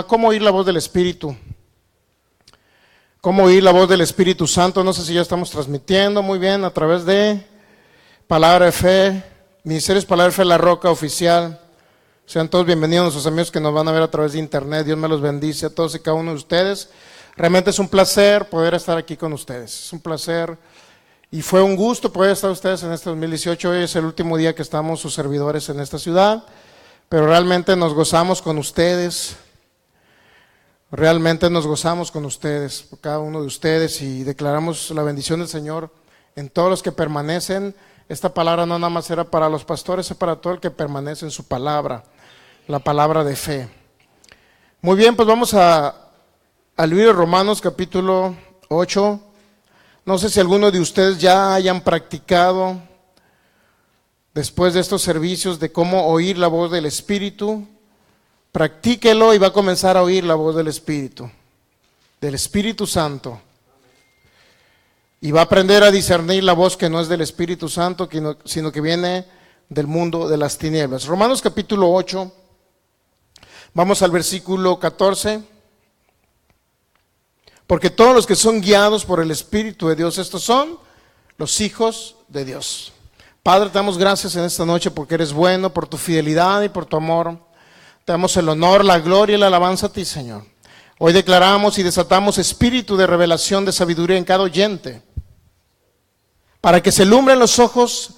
¿Cómo oír la voz del Espíritu? ¿Cómo oír la voz del Espíritu Santo? No sé si ya estamos transmitiendo muy bien a través de Palabra de Fe, Ministerios Palabra de Fe, La Roca Oficial. Sean todos bienvenidos a nuestros amigos que nos van a ver a través de internet. Dios me los bendice a todos y cada uno de ustedes. Realmente es un placer poder estar aquí con ustedes. Es un placer y fue un gusto poder estar ustedes en este 2018. Hoy es el último día que estamos sus servidores en esta ciudad, pero realmente nos gozamos con ustedes. Realmente nos gozamos con ustedes, por cada uno de ustedes, y declaramos la bendición del Señor en todos los que permanecen. Esta palabra no nada más era para los pastores, es para todo el que permanece en su palabra, la palabra de fe. Muy bien, pues vamos al libro de Romanos capítulo 8. No sé si alguno de ustedes ya hayan practicado después de estos servicios de cómo oír la voz del Espíritu. Practíquelo y va a comenzar a oír la voz del Espíritu Santo. Y va a aprender a discernir la voz que no es del Espíritu Santo, sino que viene del mundo de las tinieblas. Romanos capítulo 8, vamos al versículo 14. Porque todos los que son guiados por el Espíritu de Dios, estos son los hijos de Dios. Padre, te damos gracias en esta noche porque eres bueno, por tu fidelidad y por tu amor. Te damos el honor, la gloria y la alabanza a ti, Señor. Hoy declaramos y desatamos espíritu de revelación, de sabiduría en cada oyente, para que se alumbren los ojos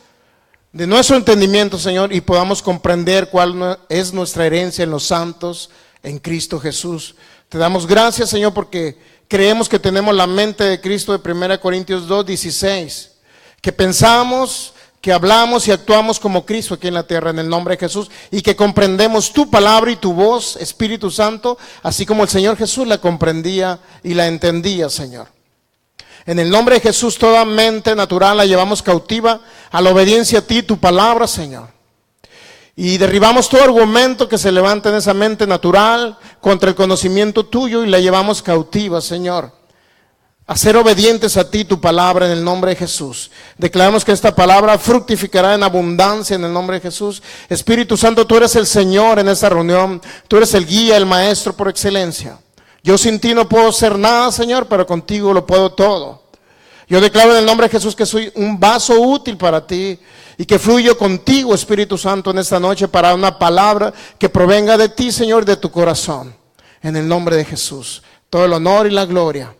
de nuestro entendimiento, Señor, y podamos comprender cuál es nuestra herencia en los santos, en Cristo Jesús. Te damos gracias, Señor, porque creemos que tenemos la mente de Cristo de 1 Corintios 2:16, que pensamos, que hablamos y actuamos como Cristo aquí en la tierra, en el nombre de Jesús, y que comprendemos tu palabra y tu voz, Espíritu Santo, así como el Señor Jesús la comprendía y la entendía, Señor. En el nombre de Jesús, toda mente natural la llevamos cautiva a la obediencia a ti, tu palabra, Señor. Y derribamos todo argumento que se levanta en esa mente natural contra el conocimiento tuyo y la llevamos cautiva, Señor, a ser obedientes a ti, tu palabra, en el nombre de Jesús. Declaramos que esta palabra fructificará en abundancia en el nombre de Jesús. Espíritu Santo, tú eres el Señor en esta reunión. Tú eres el guía, el maestro por excelencia. Yo sin ti no puedo ser nada, Señor, pero contigo lo puedo todo. Yo declaro en el nombre de Jesús que soy un vaso útil para ti y que fluyo contigo, Espíritu Santo, en esta noche para una palabra que provenga de ti, Señor, de tu corazón. En el nombre de Jesús. Todo el honor y la gloria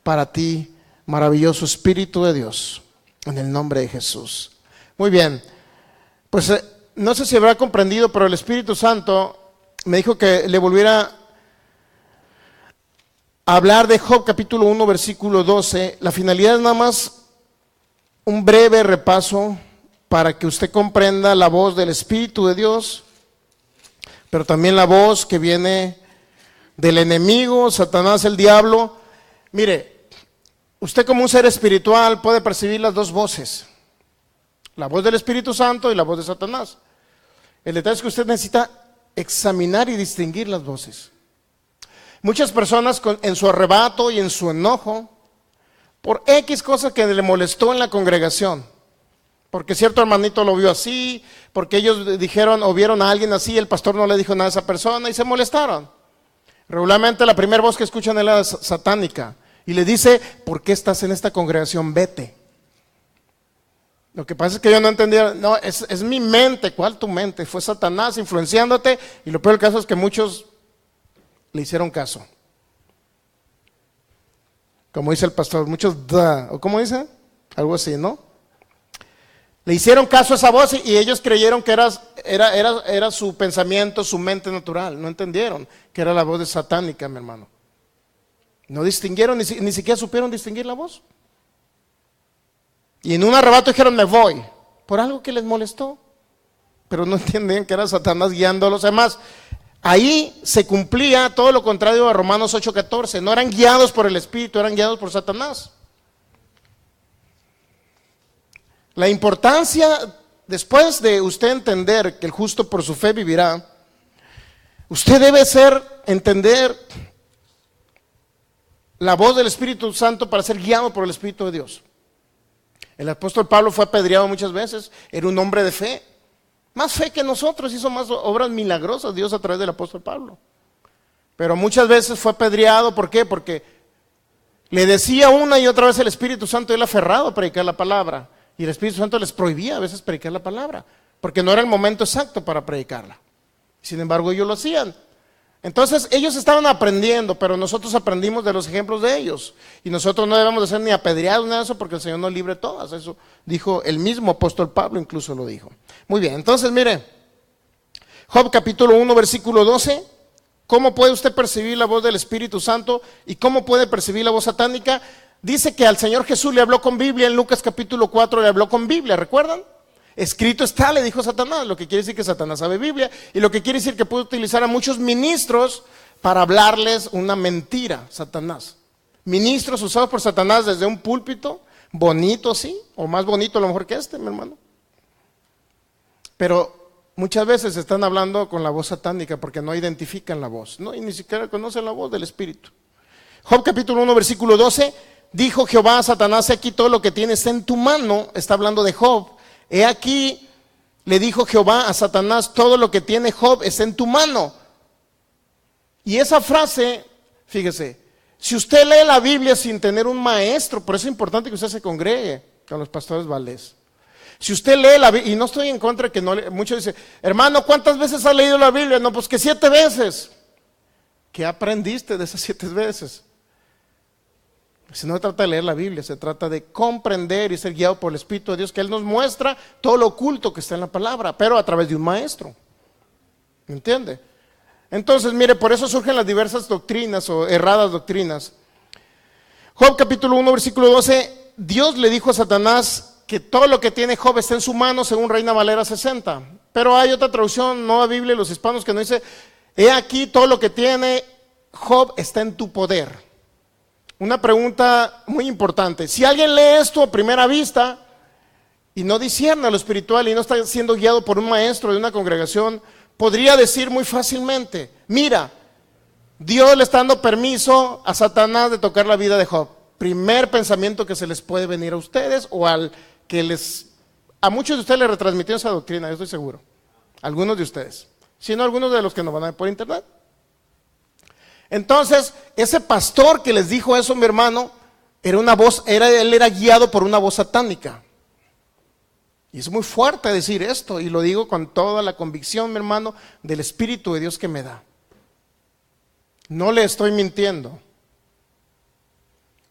para ti, maravilloso Espíritu de Dios, en el nombre de Jesús. Muy bien, pues no sé si habrá comprendido, pero el Espíritu Santo me dijo que le volviera a hablar de Job capítulo 1, versículo 12. La finalidad es nada más un breve repaso para que usted comprenda la voz del Espíritu de Dios, pero también la voz que viene del enemigo, Satanás, el diablo. Mire, usted como un ser espiritual puede percibir las dos voces, la voz del Espíritu Santo y la voz de Satanás. El detalle es que usted necesita examinar y distinguir las voces. Muchas personas en su arrebato y en su enojo, por X cosa que le molestó en la congregación, porque cierto hermanito lo vio así, porque ellos dijeron o vieron a alguien así, el pastor no le dijo nada a esa persona y se molestaron. Regularmente la primera voz que escuchan es la satánica. Y le dice, ¿por qué estás en esta congregación? Vete. Lo que pasa es que yo no entendía, no, es mi mente. ¿Cuál tu mente? Fue Satanás influenciándote, y lo peor del caso es que muchos le hicieron caso. Como dice el pastor, muchos, o ¿cómo dice? Algo así, ¿no? Le hicieron caso a esa voz y ellos creyeron que era su pensamiento, su mente natural. No entendieron que era la voz de satánica, mi hermano. No distinguieron, ni siquiera supieron distinguir la voz. Y en un arrebato dijeron, me voy, por algo que les molestó. Pero no entendían que era Satanás guiando a los demás. Ahí se cumplía todo lo contrario a Romanos 8:14. No eran guiados por el Espíritu, eran guiados por Satanás. La importancia, después de usted entender que el justo por su fe vivirá, usted debe entender la voz del Espíritu Santo para ser guiado por el Espíritu de Dios. El apóstol Pablo fue apedreado muchas veces, era un hombre de fe, más fe que nosotros, hizo más obras milagrosas Dios a través del apóstol Pablo. Pero muchas veces fue apedreado. ¿Por qué? Porque le decía una y otra vez el Espíritu Santo, él aferrado a predicar la palabra. Y el Espíritu Santo les prohibía a veces predicar la palabra, porque no era el momento exacto para predicarla. Sin embargo, ellos lo hacían. Entonces, ellos estaban aprendiendo, pero nosotros aprendimos de los ejemplos de ellos. Y nosotros no debemos de ser ni apedreados ni de eso, porque el Señor nos libre todas. Eso dijo el mismo apóstol Pablo, incluso lo dijo. Muy bien, entonces mire, Job capítulo 1, versículo 12. ¿Cómo puede usted percibir la voz del Espíritu Santo y cómo puede percibir la voz satánica? Dice que al Señor Jesús le habló con Biblia, en Lucas capítulo 4 le habló con Biblia, ¿recuerdan? Escrito está, le dijo Satanás, lo que quiere decir que Satanás sabe Biblia y lo que quiere decir que puede utilizar a muchos ministros para hablarles una mentira, Satanás. Ministros usados por Satanás desde un púlpito, bonito así, o más bonito a lo mejor que este, mi hermano. Pero muchas veces están hablando con la voz satánica porque no identifican la voz, ¿no? Y ni siquiera conocen la voz del Espíritu. Job capítulo 1, versículo 12, dijo Jehová a Satanás, he aquí todo lo que tienes en tu mano, está hablando de Job. He aquí, le dijo Jehová a Satanás, todo lo que tiene Job es en tu mano. Y esa frase, fíjese, si usted lee la Biblia sin tener un maestro, por eso es importante que usted se congregue con los pastores Valdés. Si usted lee la Biblia, y no estoy en contra de que no, muchos dicen, hermano, ¿cuántas veces ha leído la Biblia? No, pues que 7 veces. ¿Qué aprendiste de esas 7 veces? Si no se trata de leer la Biblia, se trata de comprender y ser guiado por el Espíritu de Dios, que Él nos muestra todo lo oculto que está en la palabra, pero a través de un maestro. ¿Me entiende? Entonces, mire, por eso surgen las diversas doctrinas o erradas doctrinas. Job capítulo 1, versículo 12, Dios le dijo a Satanás que todo lo que tiene Job está en su mano, según Reina Valera 60. Pero hay otra traducción, Nueva Biblia, los hispanos, que no dice, he aquí todo lo que tiene Job está en tu poder. Una pregunta muy importante. Si alguien lee esto a primera vista y no discierne lo espiritual y no está siendo guiado por un maestro de una congregación, podría decir muy fácilmente, mira, Dios le está dando permiso a Satanás de tocar la vida de Job. Primer pensamiento que se les puede venir a ustedes o al que a muchos de ustedes les retransmitieron esa doctrina, yo estoy seguro. Algunos de ustedes. Si no, algunos de los que nos van a ver por internet. Entonces, ese pastor que les dijo eso, mi hermano, era una voz, él era guiado por una voz satánica. Y es muy fuerte decir esto, y lo digo con toda la convicción, mi hermano, del Espíritu de Dios que me da. No le estoy mintiendo.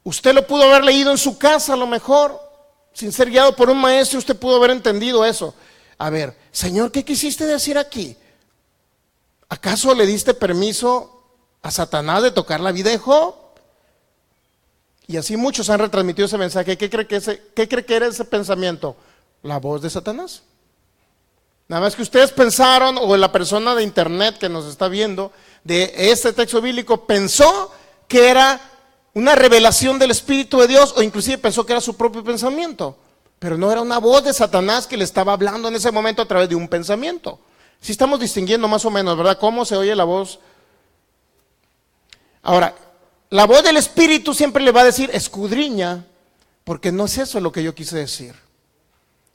Usted lo pudo haber leído en su casa a lo mejor, sin ser guiado por un maestro, usted pudo haber entendido eso. A ver, Señor, ¿qué quisiste decir aquí? ¿Acaso le diste permiso a Satanás de tocar la vida de Job? Y así muchos han retransmitido ese mensaje. ¿Qué cree que era ese pensamiento? La voz de Satanás. Nada más que ustedes pensaron, o la persona de internet que nos está viendo, de este texto bíblico, pensó que era una revelación del Espíritu de Dios, o inclusive pensó que era su propio pensamiento. Pero no era una voz de Satanás que le estaba hablando en ese momento a través de un pensamiento. Si estamos distinguiendo más o menos, ¿verdad? ¿Cómo se oye la voz? Ahora, la voz del Espíritu siempre le va a decir, escudriña, porque no es eso lo que yo quise decir.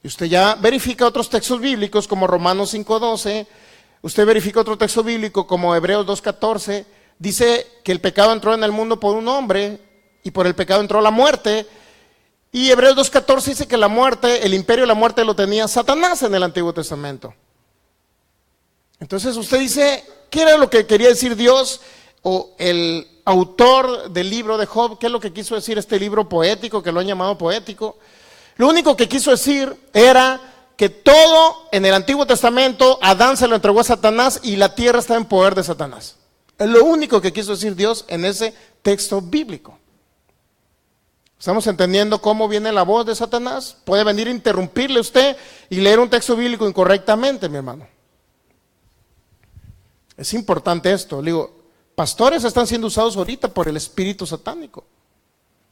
Y usted ya verifica otros textos bíblicos como Romanos 5:12, usted verifica otro texto bíblico como Hebreos 2:14, dice que el pecado entró en el mundo por un hombre y por el pecado entró la muerte. Y Hebreos 2:14 dice que la muerte, el imperio de la muerte lo tenía Satanás en el Antiguo Testamento. Entonces usted dice, ¿qué era lo que quería decir Dios? O el autor del libro de Job, ¿qué es lo que quiso decir este libro poético, que lo han llamado poético? Lo único que quiso decir era que todo en el Antiguo Testamento, Adán se lo entregó a Satanás y la tierra está en poder de Satanás. Es lo único que quiso decir Dios en ese texto bíblico. ¿Estamos entendiendo cómo viene la voz de Satanás? Puede venir a interrumpirle a usted y leer un texto bíblico incorrectamente, mi hermano. Es importante esto. Le digo, pastores están siendo usados ahorita por el espíritu satánico,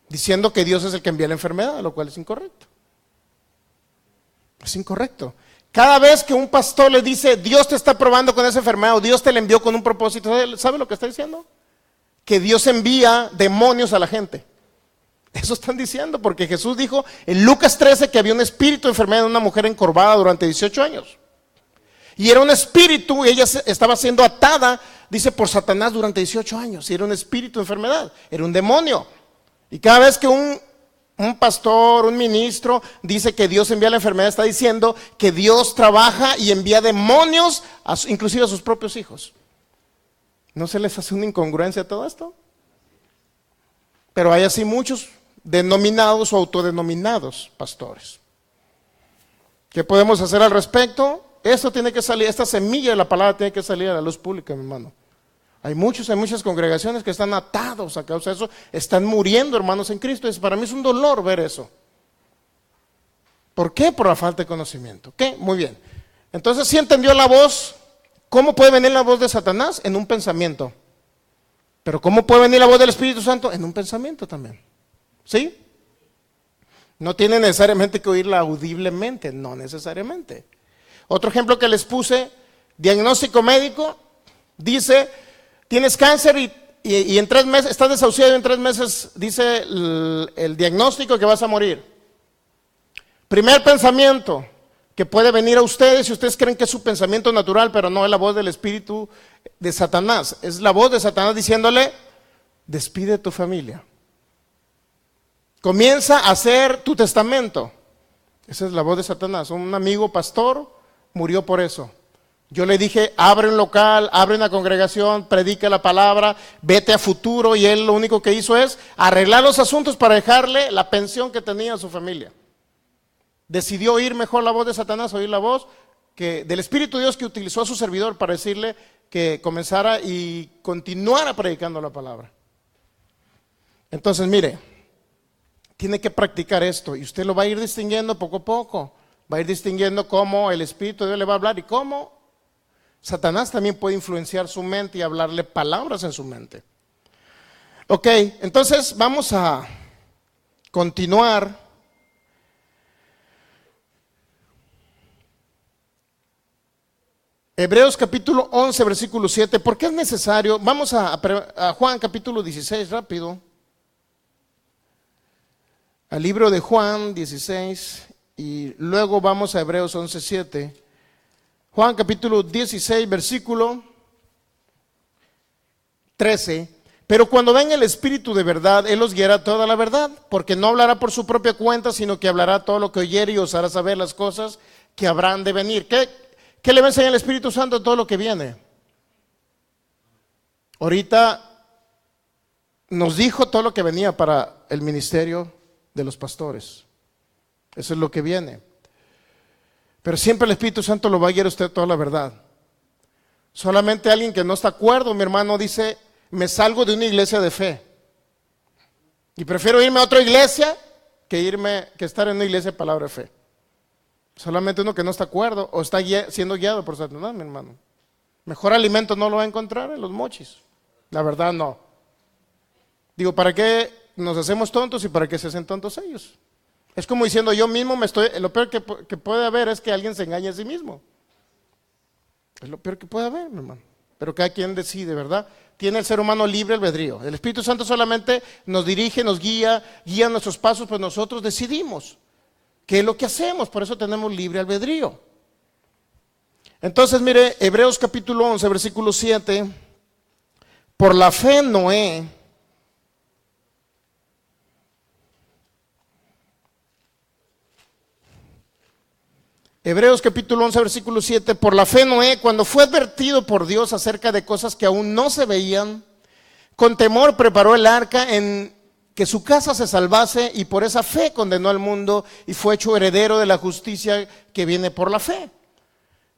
diciendo que Dios es el que envía la enfermedad, lo cual es incorrecto. Es incorrecto. Cada vez que un pastor le dice, Dios te está probando con esa enfermedad o Dios te la envió con un propósito, ¿sabe lo que está diciendo? Que Dios envía demonios a la gente. Eso están diciendo, porque Jesús dijo en Lucas 13 que había un espíritu de enfermedad en una mujer encorvada durante 18 años. Y era un espíritu, y ella estaba siendo atada dice, por Satanás durante 18 años. Y era un espíritu de enfermedad, era un demonio. Y cada vez que un pastor, un ministro dice que Dios envía la enfermedad, está diciendo que Dios trabaja y envía demonios, inclusive a sus propios hijos. ¿No se les hace una incongruencia a todo esto? Pero hay así muchos denominados o autodenominados pastores. ¿Qué podemos hacer al respecto? Esto tiene que salir, esta semilla de la palabra tiene que salir a la luz pública, mi hermano. Hay muchas congregaciones que están atados a causa de eso, están muriendo, hermanos, en Cristo. Para mí es un dolor ver eso. ¿Por qué? Por la falta de conocimiento. ¿Qué? Muy bien. Entonces, ¿sí entendió la voz? ¿Cómo puede venir la voz de Satanás? En un pensamiento. Pero ¿cómo puede venir la voz del Espíritu Santo? En un pensamiento también. ¿Sí? No tiene necesariamente que oírla audiblemente, no necesariamente. Otro ejemplo que les puse, diagnóstico médico, dice, tienes cáncer y en 3 meses, estás desahuciado y en 3 meses dice el diagnóstico que vas a morir. Primer pensamiento que puede venir a ustedes, si ustedes creen que es su pensamiento natural, pero no es la voz del espíritu de Satanás, es la voz de Satanás diciéndole, despide tu familia. Comienza a hacer tu testamento. Esa es la voz de Satanás. Un amigo pastor murió por eso. Yo le dije, abre un local, abre una congregación, predica la palabra, vete a futuro, y él lo único que hizo es arreglar los asuntos para dejarle la pensión que tenía a su familia. Decidió oír mejor la voz de Satanás, oír la voz del Espíritu de Dios que utilizó a su servidor para decirle que comenzara y continuara predicando la palabra. Entonces, mire, tiene que practicar esto y usted lo va a ir distinguiendo poco a poco. Va a ir distinguiendo cómo el Espíritu de Dios le va a hablar y cómo Satanás también puede influenciar su mente y hablarle palabras en su mente. Ok, entonces vamos a continuar. Hebreos capítulo 11, versículo 7. ¿Por qué es necesario? Vamos a Juan capítulo 16, rápido. Al libro de Juan 16 y luego vamos a Hebreos 11, 7. Juan capítulo 16, versículo 13. Pero cuando venga el Espíritu de verdad, Él os guiará toda la verdad, porque no hablará por su propia cuenta, sino que hablará todo lo que oyere y os hará saber las cosas que habrán de venir. ¿Qué le va a enseñar el Espíritu Santo de todo lo que viene? Ahorita nos dijo todo lo que venía para el ministerio de los pastores. Eso es lo que viene. Pero siempre el Espíritu Santo lo va a guiar a usted toda la verdad. Solamente alguien que no está de acuerdo, mi hermano, dice, me salgo de una iglesia de fe. Y prefiero irme a otra iglesia que estar en una iglesia de palabra de fe. Solamente uno que no está de acuerdo o está siendo guiado por Satanás, mi hermano. Mejor alimento no lo va a encontrar en los mochis. La verdad no. Digo, ¿para qué nos hacemos tontos y para qué se hacen tontos ellos? Es como diciendo, yo mismo lo peor que puede haber es que alguien se engañe a sí mismo. Es lo peor que puede haber, mi hermano. Pero cada quien decide, ¿verdad? Tiene el ser humano libre albedrío. El Espíritu Santo solamente nos dirige, nos guía nuestros pasos, pues nosotros decidimos qué es lo que hacemos. Por eso tenemos libre albedrío. Entonces, mire, Hebreos capítulo 11, versículo 7. Por la fe Noé, Hebreos capítulo 11, versículo 7, por la fe Noé, cuando fue advertido por Dios acerca de cosas que aún no se veían, con temor preparó el arca en que su casa se salvase, y por esa fe condenó al mundo y fue hecho heredero de la justicia que viene por la fe.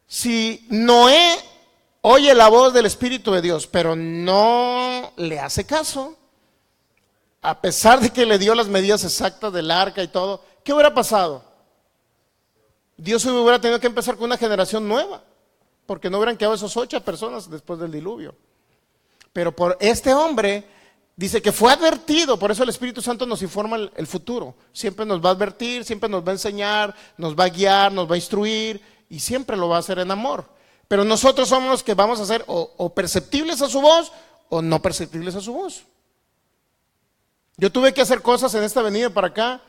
Si Noé oye la voz del Espíritu de Dios, pero no le hace caso, a pesar de que le dio las medidas exactas del arca y todo, ¿qué hubiera pasado? Dios hubiera tenido que empezar con una generación nueva, porque no hubieran quedado esos 8 personas después del diluvio. Pero por este hombre, dice que fue advertido, por eso el Espíritu Santo nos informa el futuro. Siempre nos va a advertir, siempre nos va a enseñar, nos va a guiar, nos va a instruir, y siempre lo va a hacer en amor. Pero nosotros somos los que vamos a ser o perceptibles a su voz, o no perceptibles a su voz. Yo tuve que hacer cosas en esta venida para acá.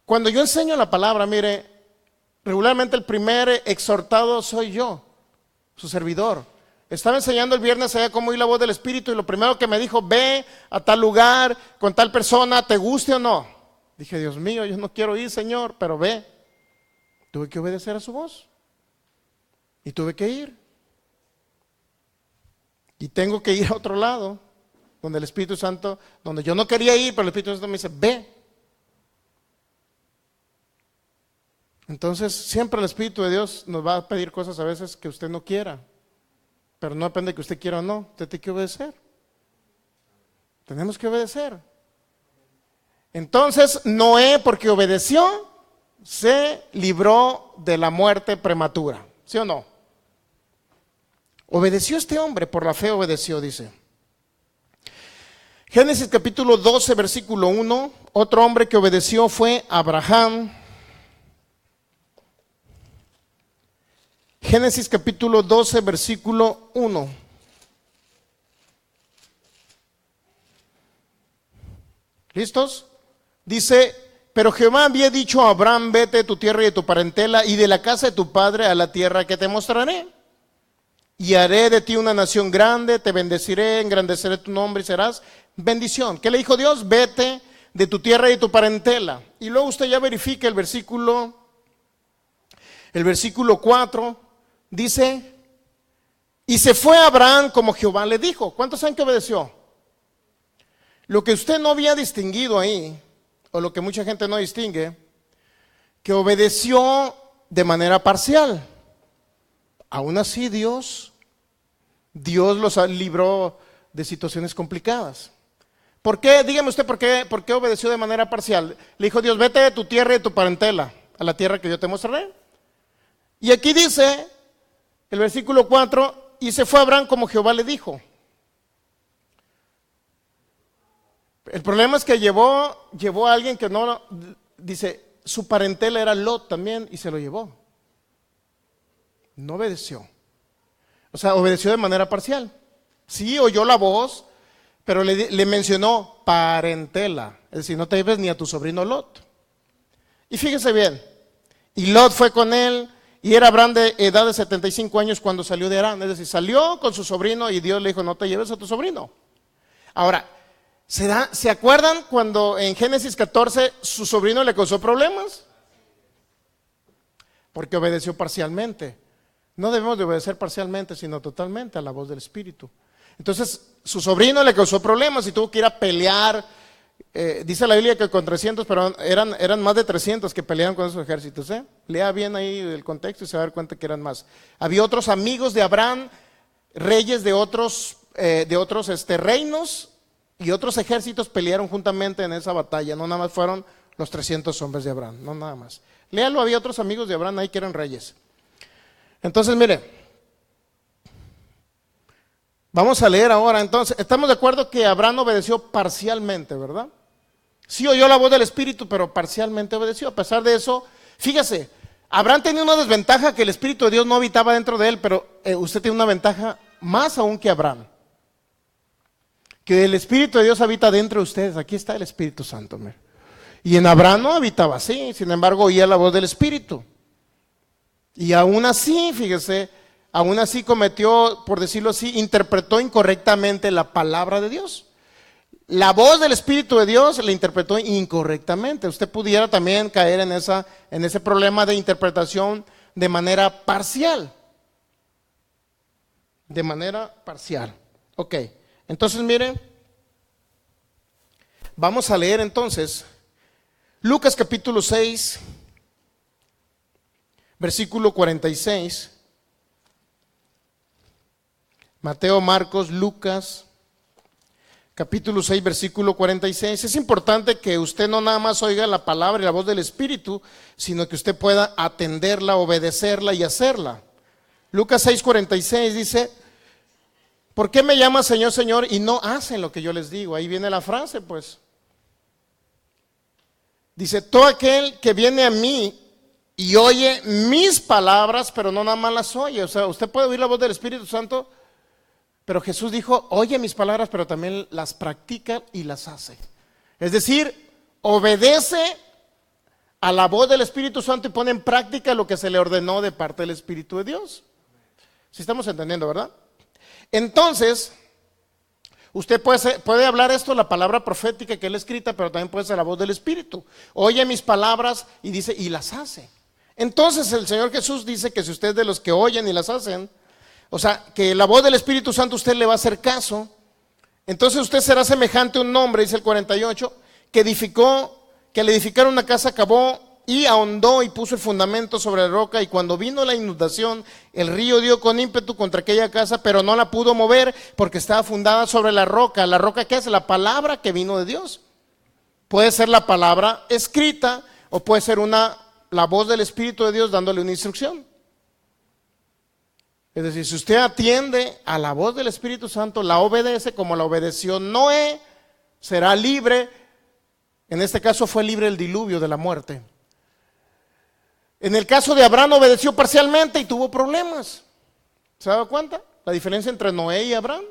Cuando yo enseño la palabra, mire, regularmente el primer exhortado soy yo, su servidor. Estaba enseñando el viernes allá cómo oír la voz del Espíritu y lo primero que me dijo, ve a tal lugar con tal persona, ¿te guste o no? Dije, Dios mío, yo no quiero ir, Señor, pero ve. Tuve que obedecer a su voz y tuve que ir. Y tengo que ir a otro lado, donde el Espíritu Santo, donde yo no quería ir, pero el Espíritu Santo me dice, ve. Entonces, siempre el Espíritu de Dios nos va a pedir cosas a veces que usted no quiera. Pero no depende de que usted quiera o no, usted tiene que obedecer. Tenemos que obedecer. Entonces, Noé, porque obedeció, se libró de la muerte prematura. ¿Sí o no? Obedeció este hombre, por la fe obedeció, dice. Génesis capítulo 12, versículo 1. Otro hombre que obedeció fue Abraham. Génesis capítulo 12, versículo 1. ¿Listos? Dice, pero Jehová había dicho a Abraham, vete de tu tierra y de tu parentela y de la casa de tu padre a la tierra que te mostraré. Y haré de ti una nación grande, te bendeciré, engrandeceré tu nombre y serás bendición. ¿Qué le dijo Dios? Vete de tu tierra y de tu parentela. Y luego usted ya verifica el versículo 4. Dice, y se fue Abraham como Jehová le dijo. ¿Cuántos saben que obedeció? Lo que usted no había distinguido ahí, o lo que mucha gente no distingue, que obedeció de manera parcial. Aún así Dios los libró de situaciones complicadas. ¿Por qué? Dígame usted por qué obedeció de manera parcial. Le dijo Dios, vete de tu tierra y de tu parentela a la tierra que yo te mostraré. Y aquí dice el versículo 4, y se fue Abraham como Jehová le dijo. El problema es que llevó a alguien que no, dice, su parentela era Lot también y se lo llevó. No obedeció. O sea, obedeció de manera parcial. Sí, oyó la voz, pero le mencionó parentela. Es decir, no te lleves ni a tu sobrino Lot. Y fíjese bien, y Lot fue con él, y era Abraham de edad de 75 años cuando salió de Harán. Es decir, salió con su sobrino y Dios le dijo, no te lleves a tu sobrino. Ahora, ¿se acuerdan cuando en Génesis 14 su sobrino le causó problemas? Porque obedeció parcialmente. No debemos de obedecer parcialmente, sino totalmente a la voz del Espíritu. Entonces, su sobrino le causó problemas y tuvo que ir a pelear. Dice la Biblia que con 300, pero eran más de 300 que peleaban con esos ejércitos. Lea bien ahí el contexto y se va a dar cuenta que eran más. Había otros amigos de Abraham, reyes de otros reinos, y otros ejércitos pelearon juntamente en esa batalla. No nada más fueron los 300 hombres de Abraham, no nada más. Léalo, había otros amigos de Abraham ahí que eran reyes. Entonces, mire, vamos a leer ahora. Entonces, estamos de acuerdo que Abraham obedeció parcialmente, ¿verdad? Sí oyó la voz del Espíritu, pero parcialmente obedeció. A pesar de eso, fíjese, Abraham tenía una desventaja, que el Espíritu de Dios no habitaba dentro de él, pero usted tiene una ventaja más aún que Abraham. Que el Espíritu de Dios habita dentro de ustedes. Aquí está el Espíritu Santo. Mira. Y en Abraham no habitaba así, sin embargo oía la voz del Espíritu. Y aún así, fíjese, aún así cometió, por decirlo así, interpretó incorrectamente la palabra de Dios. La voz del Espíritu de Dios la interpretó incorrectamente. Usted pudiera también caer en ese problema de interpretación de manera parcial. De manera parcial. Ok, entonces mire, vamos a leer entonces Lucas capítulo 6, versículo 46. Mateo, Marcos, Lucas, capítulo 6, versículo 46. Es importante que usted no nada más oiga la palabra y la voz del Espíritu, sino que usted pueda atenderla, obedecerla y hacerla. Lucas 6, 46 dice, ¿por qué me llaman Señor, Señor y no hacen lo que yo les digo? Ahí viene la frase, pues. Dice, todo aquel que viene a mí y oye mis palabras, pero no nada más las oye. O sea, usted puede oír la voz del Espíritu Santo, pero Jesús dijo, oye mis palabras, pero también las practica y las hace. Es decir, obedece a la voz del Espíritu Santo y pone en práctica lo que se le ordenó de parte del Espíritu de Dios. Si estamos entendiendo, ¿verdad? Entonces, usted puede hablar esto, la palabra profética que él escrita, pero también puede ser la voz del Espíritu. Oye mis palabras y dice, y las hace. Entonces el Señor Jesús dice que si usted es de los que oyen y las hacen, o sea, que la voz del Espíritu Santo usted le va a hacer caso, entonces usted será semejante a un hombre, dice el 48, que le edificaron una casa, acabó y ahondó y puso el fundamento sobre la roca, y cuando vino la inundación, el río dio con ímpetu contra aquella casa, pero no la pudo mover porque estaba fundada sobre la roca. ¿La roca qué es? La palabra que vino de Dios. Puede ser la palabra escrita o puede ser la voz del Espíritu de Dios dándole una instrucción. Es decir, si usted atiende a la voz del Espíritu Santo, la obedece como la obedeció Noé, será libre. En este caso fue libre del diluvio, de la muerte. En el caso de Abraham obedeció parcialmente y tuvo problemas. ¿Se ha dado cuenta? La diferencia entre Noé y Abraham.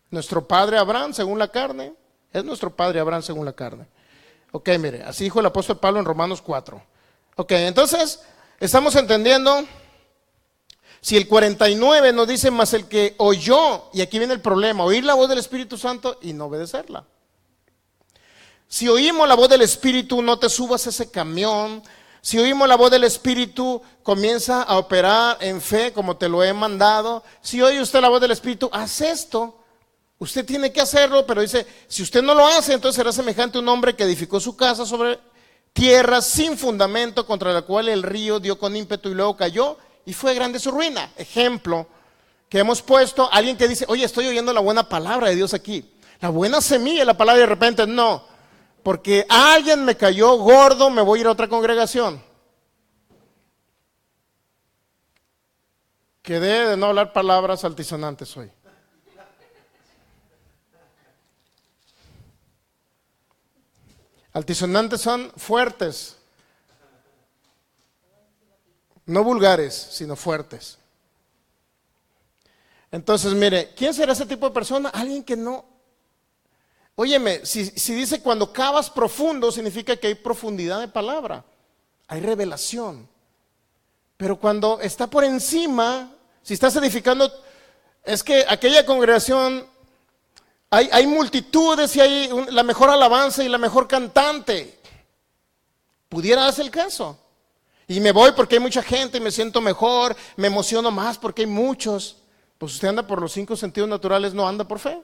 Nuestro padre Abraham según la carne, es nuestro padre Abraham según la carne. Ok, mire, así dijo el apóstol Pablo en Romanos 4. Ok, entonces estamos entendiendo. Si el 49 nos dice, más el que oyó, y aquí viene el problema, oír la voz del Espíritu Santo y no obedecerla. Si oímos la voz del Espíritu, no te subas a ese camión. Si oímos la voz del Espíritu, comienza a operar en fe como te lo he mandado. Si oye usted la voz del Espíritu, haz esto. Usted tiene que hacerlo, pero dice, si usted no lo hace, entonces será semejante a un hombre que edificó su casa sobre tierra sin fundamento, contra la cual el río dio con ímpetu y luego cayó y fue grande su ruina. Ejemplo que hemos puesto, alguien que dice, oye, estoy oyendo la buena palabra de Dios aquí, la buena semilla, la palabra, y de repente no, porque alguien me cayó gordo, me voy a ir a otra congregación. Quedé de no hablar palabras altisonantes hoy. Altisonantes son fuertes, no vulgares, sino fuertes. Entonces, mire, ¿quién será ese tipo de persona? Alguien que no. Óyeme, si dice cuando cavas profundo, significa que hay profundidad de palabra, hay revelación. Pero cuando está por encima, si estás edificando, es que aquella congregación, hay multitudes y hay la mejor alabanza y la mejor cantante. Pudiera darse el caso. Y me voy porque hay mucha gente y me siento mejor, me emociono más porque hay muchos. Pues usted anda por los 5 sentidos naturales, no anda por fe.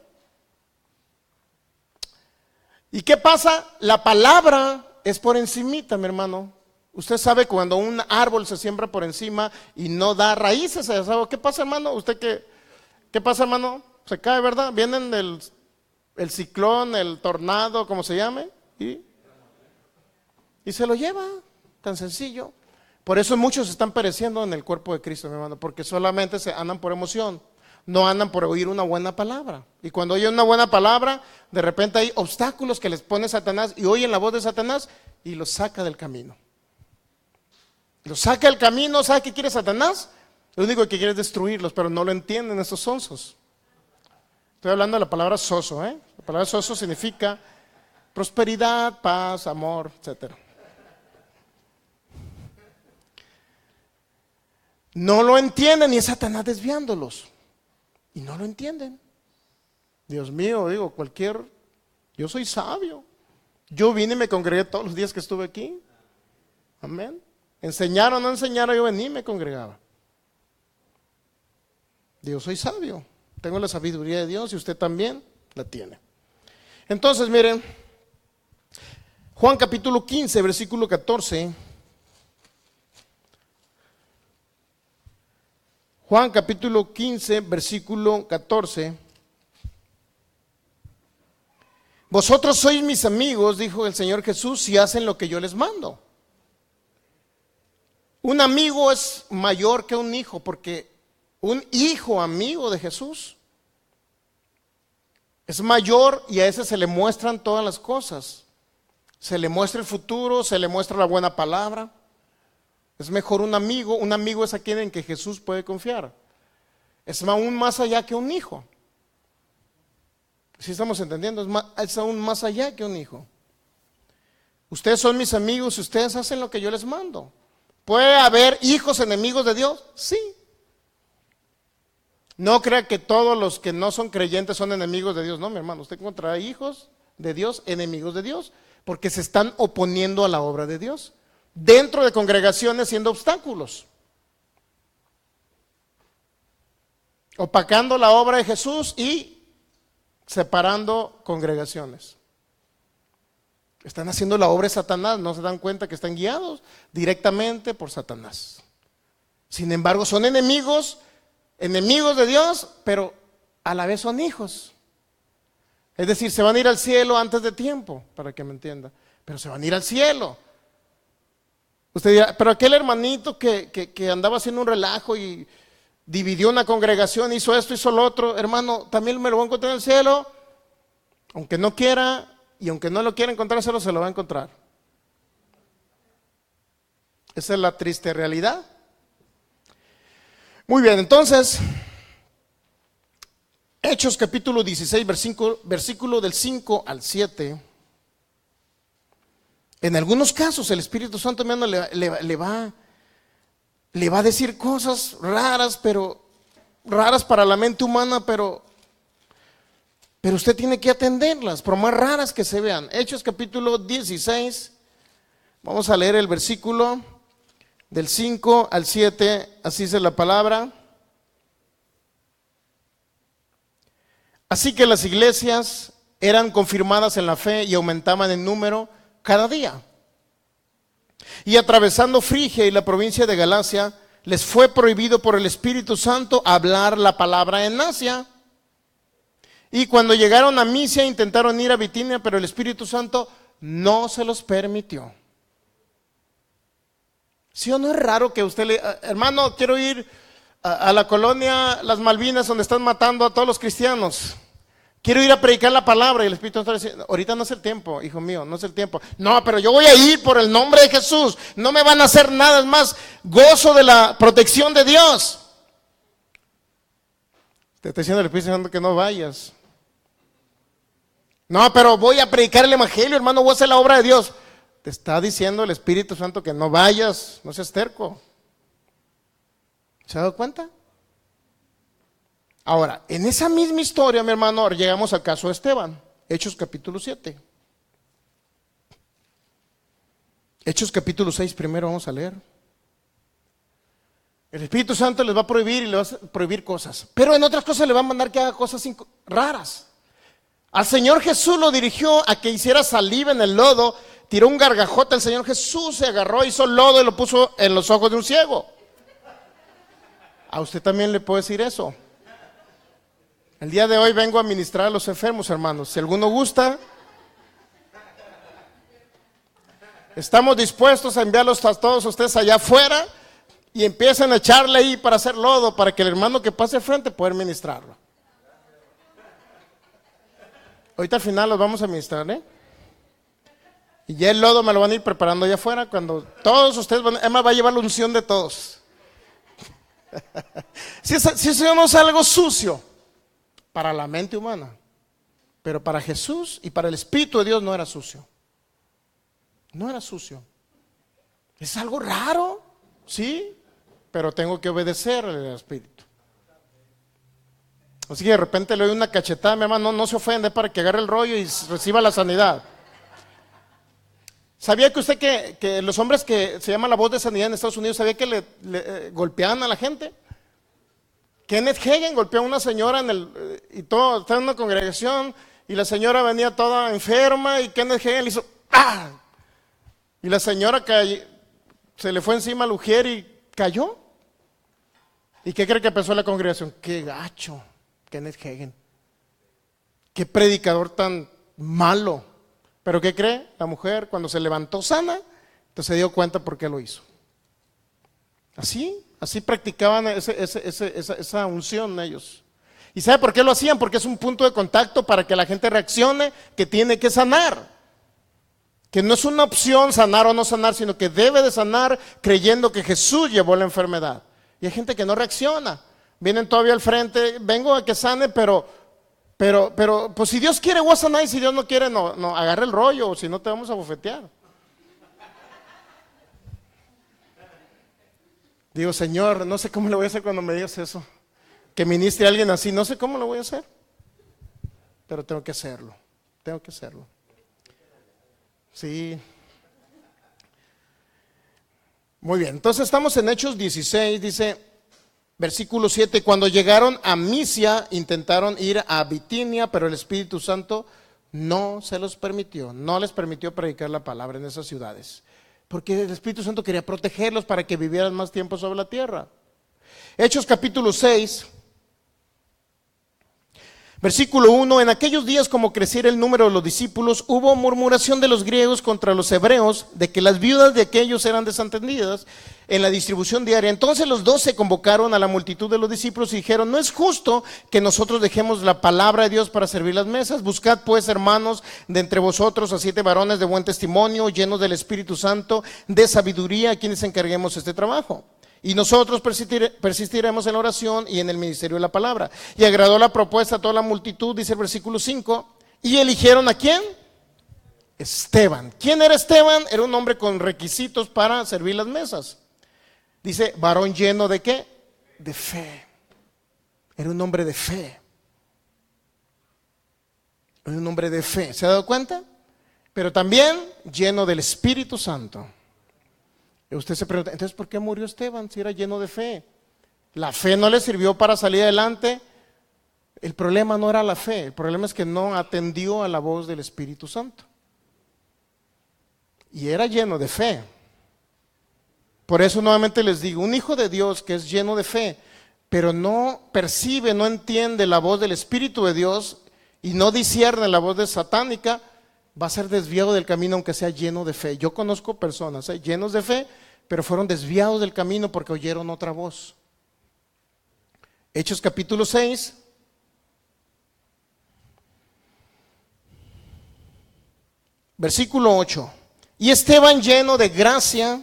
¿Y qué pasa? La palabra es por encimita, mi hermano. Usted sabe cuando un árbol se siembra por encima y no da raíces, ¿sabe qué pasa, hermano? ¿Qué pasa, hermano? Se cae, ¿verdad? Vienen el ciclón, el tornado, como se llame, y se lo lleva, tan sencillo. Por eso muchos están pereciendo en el cuerpo de Cristo, mi hermano, porque solamente se andan por emoción, no andan por oír una buena palabra. Y cuando oyen una buena palabra, de repente hay obstáculos que les pone Satanás y oyen la voz de Satanás y los saca del camino. Los saca del camino. ¿Sabe qué quiere Satanás? Lo único que quiere es destruirlos, pero no lo entienden estos sonsos. Estoy hablando de la palabra soso, ¿eh? La palabra soso significa prosperidad, paz, amor, etcétera. No lo entienden y es Satanás desviándolos. Y no lo entienden. Dios mío, digo, yo soy sabio. Yo vine y me congregué todos los días que estuve aquí. Amén. Enseñar o no enseñar, yo venía y me congregaba. Yo soy sabio. Tengo la sabiduría de Dios y usted también la tiene. Entonces, miren, Juan capítulo 15, versículo 14. Juan capítulo 15, versículo 14. Vosotros sois mis amigos, dijo el Señor Jesús, si hacen lo que yo les mando. Un amigo es mayor que un hijo, porque un hijo amigo de Jesús es mayor y a ese se le muestran todas las cosas. Se le muestra el futuro, se le muestra la buena palabra. Es mejor un amigo es aquel en que Jesús puede confiar. Es aún más allá que un hijo. ¿Sí estamos entendiendo? Es aún más allá que un hijo. Ustedes son mis amigos y ustedes hacen lo que yo les mando. ¿Puede haber hijos enemigos de Dios? Sí. No crea que todos los que no son creyentes son enemigos de Dios. No, mi hermano, usted encontrará hijos de Dios, enemigos de Dios, porque se están oponiendo a la obra de Dios, dentro de congregaciones siendo obstáculos, opacando la obra de Jesús y separando congregaciones. Están haciendo la obra de Satanás, no se dan cuenta que están guiados directamente por Satanás. Sin embargo, son enemigos de Dios, pero a la vez son hijos. Es decir, se van a ir al cielo antes de tiempo, para que me entienda, pero se van a ir al cielo. Usted dirá, pero aquel hermanito que andaba haciendo un relajo y dividió una congregación, hizo esto, hizo lo otro, hermano, también me lo voy a encontrar en el cielo, aunque no quiera. Y aunque no lo quiera encontrar, se lo va a encontrar. Esa es la triste realidad. Muy bien, entonces, Hechos capítulo 16, versículo del 5 al 7. En algunos casos el Espíritu Santo, hermano, le va a decir cosas raras, pero raras para la mente humana, pero usted tiene que atenderlas, por más raras que se vean. Hechos capítulo 16, vamos a leer el versículo del 5 al 7, así dice la palabra. Así que las iglesias eran confirmadas en la fe y aumentaban en número cada día. Y atravesando Frigia y la provincia de Galacia, les fue prohibido por el Espíritu Santo hablar la palabra en Asia. Y cuando llegaron a Misia intentaron ir a Bitinia, pero el Espíritu Santo no se los permitió. ¿Sí o no es raro que usted le, hermano, quiero ir a la colonia Las Malvinas donde están matando a todos los cristianos? Quiero ir a predicar la palabra, y el Espíritu Santo dice, ahorita no es el tiempo, hijo mío, no es el tiempo. No, pero yo voy a ir por el nombre de Jesús, no me van a hacer nada, es más, gozo de la protección de Dios. Te está diciendo el Espíritu Santo que no vayas. No, pero voy a predicar el evangelio, hermano, voy a hacer la obra de Dios. Te está diciendo el Espíritu Santo que no vayas, no seas terco. ¿Se ha dado cuenta? Ahora, en esa misma historia, mi hermano, llegamos al caso de Esteban, Hechos capítulo 7. Hechos capítulo 6, primero vamos a leer. El Espíritu Santo les va a prohibir y les va a prohibir cosas, pero en otras cosas le va a mandar que haga cosas raras. Al Señor Jesús lo dirigió a que hiciera saliva en el lodo, tiró un gargajote, el Señor Jesús se agarró, hizo lodo y lo puso en los ojos de un ciego. A usted también le puedo decir eso. El día de hoy vengo a ministrar a los enfermos, hermanos. Si alguno gusta, estamos dispuestos a enviarlos a todos ustedes allá afuera y empiecen a echarle ahí para hacer lodo, para que el hermano que pase al frente pueda ministrarlo. Ahorita al final los vamos a ministrar, ¿eh? Y ya el lodo me lo van a ir preparando allá afuera cuando todos ustedes van, Emma va a llevar la unción de todos. Si eso no es algo sucio para la mente humana, pero para Jesús y para el Espíritu de Dios no era sucio. No era sucio. Es algo raro, sí, pero tengo que obedecer al Espíritu. Así que de repente le doy una cachetada, mi hermano, no se ofende, para que agarre el rollo y reciba la sanidad. ¿Sabía que usted que los hombres que se llama la voz de sanidad en Estados Unidos, sabía que le golpeaban a la gente? Kenneth Hagin golpeó a una señora y todo, estaba en una congregación y la señora venía toda enferma y Kenneth Hagin le hizo ¡ah! Y la señora se le fue encima al ujier y cayó. ¿Y qué cree que pensó la congregación? ¡Qué gacho! Kenneth Hagin. ¡Qué predicador tan malo! ¿Pero qué cree? La mujer cuando se levantó sana, entonces se dio cuenta por qué lo hizo. Así practicaban esa unción ellos. ¿Y sabe por qué lo hacían? Porque es un punto de contacto para que la gente reaccione que tiene que sanar. Que no es una opción sanar o no sanar, sino que debe de sanar creyendo que Jesús llevó la enfermedad. Y hay gente que no reacciona. Vienen todavía al frente, vengo a que sane, pero pues si Dios quiere voy a sanar, y si Dios no quiere, no, agarra el rollo, o si no te vamos a bofetear. Digo, Señor, no sé cómo le voy a hacer cuando me digas eso. que ministre a alguien así. No sé cómo lo voy a hacer, pero tengo que hacerlo. Tengo que hacerlo. Sí. Muy bien, entonces estamos en Hechos 16, dice, versículo 7, cuando llegaron a Misia, intentaron ir a Bitinia, pero el Espíritu Santo no se los permitió, no les permitió predicar la palabra en esas ciudades, porque el Espíritu Santo quería protegerlos para que vivieran más tiempo sobre la tierra. Hechos capítulo 6, versículo 1, en aquellos días como creciera el número de los discípulos, hubo murmuración de los griegos contra los hebreos, de que las viudas de aquellos eran desatendidas en la distribución diaria. Entonces los 12 convocaron a la multitud de los discípulos y dijeron, no es justo que nosotros dejemos la palabra de Dios para servir las mesas. Buscad pues, hermanos, de entre vosotros a 7 varones de buen testimonio, llenos del Espíritu Santo, de sabiduría, a quienes encarguemos este trabajo. Y nosotros persistiremos en la oración y en el ministerio de la palabra. Y agradó la propuesta a toda la multitud, dice el versículo 5. ¿Y eligieron a quién? Esteban. ¿Quién era Esteban? Era un hombre con requisitos para servir las mesas. Dice, varón lleno de ¿qué? De fe. Era un hombre de fe. Era un hombre de fe. ¿Se ha dado cuenta? Pero también lleno del Espíritu Santo. Y usted se pregunta, entonces ¿por qué murió Esteban si era lleno de fe? La fe no le sirvió para salir adelante. El problema no era la fe, el problema es que no atendió a la voz del Espíritu Santo. Y era lleno de fe. Por eso nuevamente les digo, un hijo de Dios que es lleno de fe, pero no percibe, no entiende la voz del Espíritu de Dios y no discierne la voz de satánica, va a ser desviado del camino aunque sea lleno de fe. Yo conozco personas llenos de fe, pero fueron desviados del camino porque oyeron otra voz. Hechos capítulo 6. Versículo 8. Y Esteban lleno de gracia,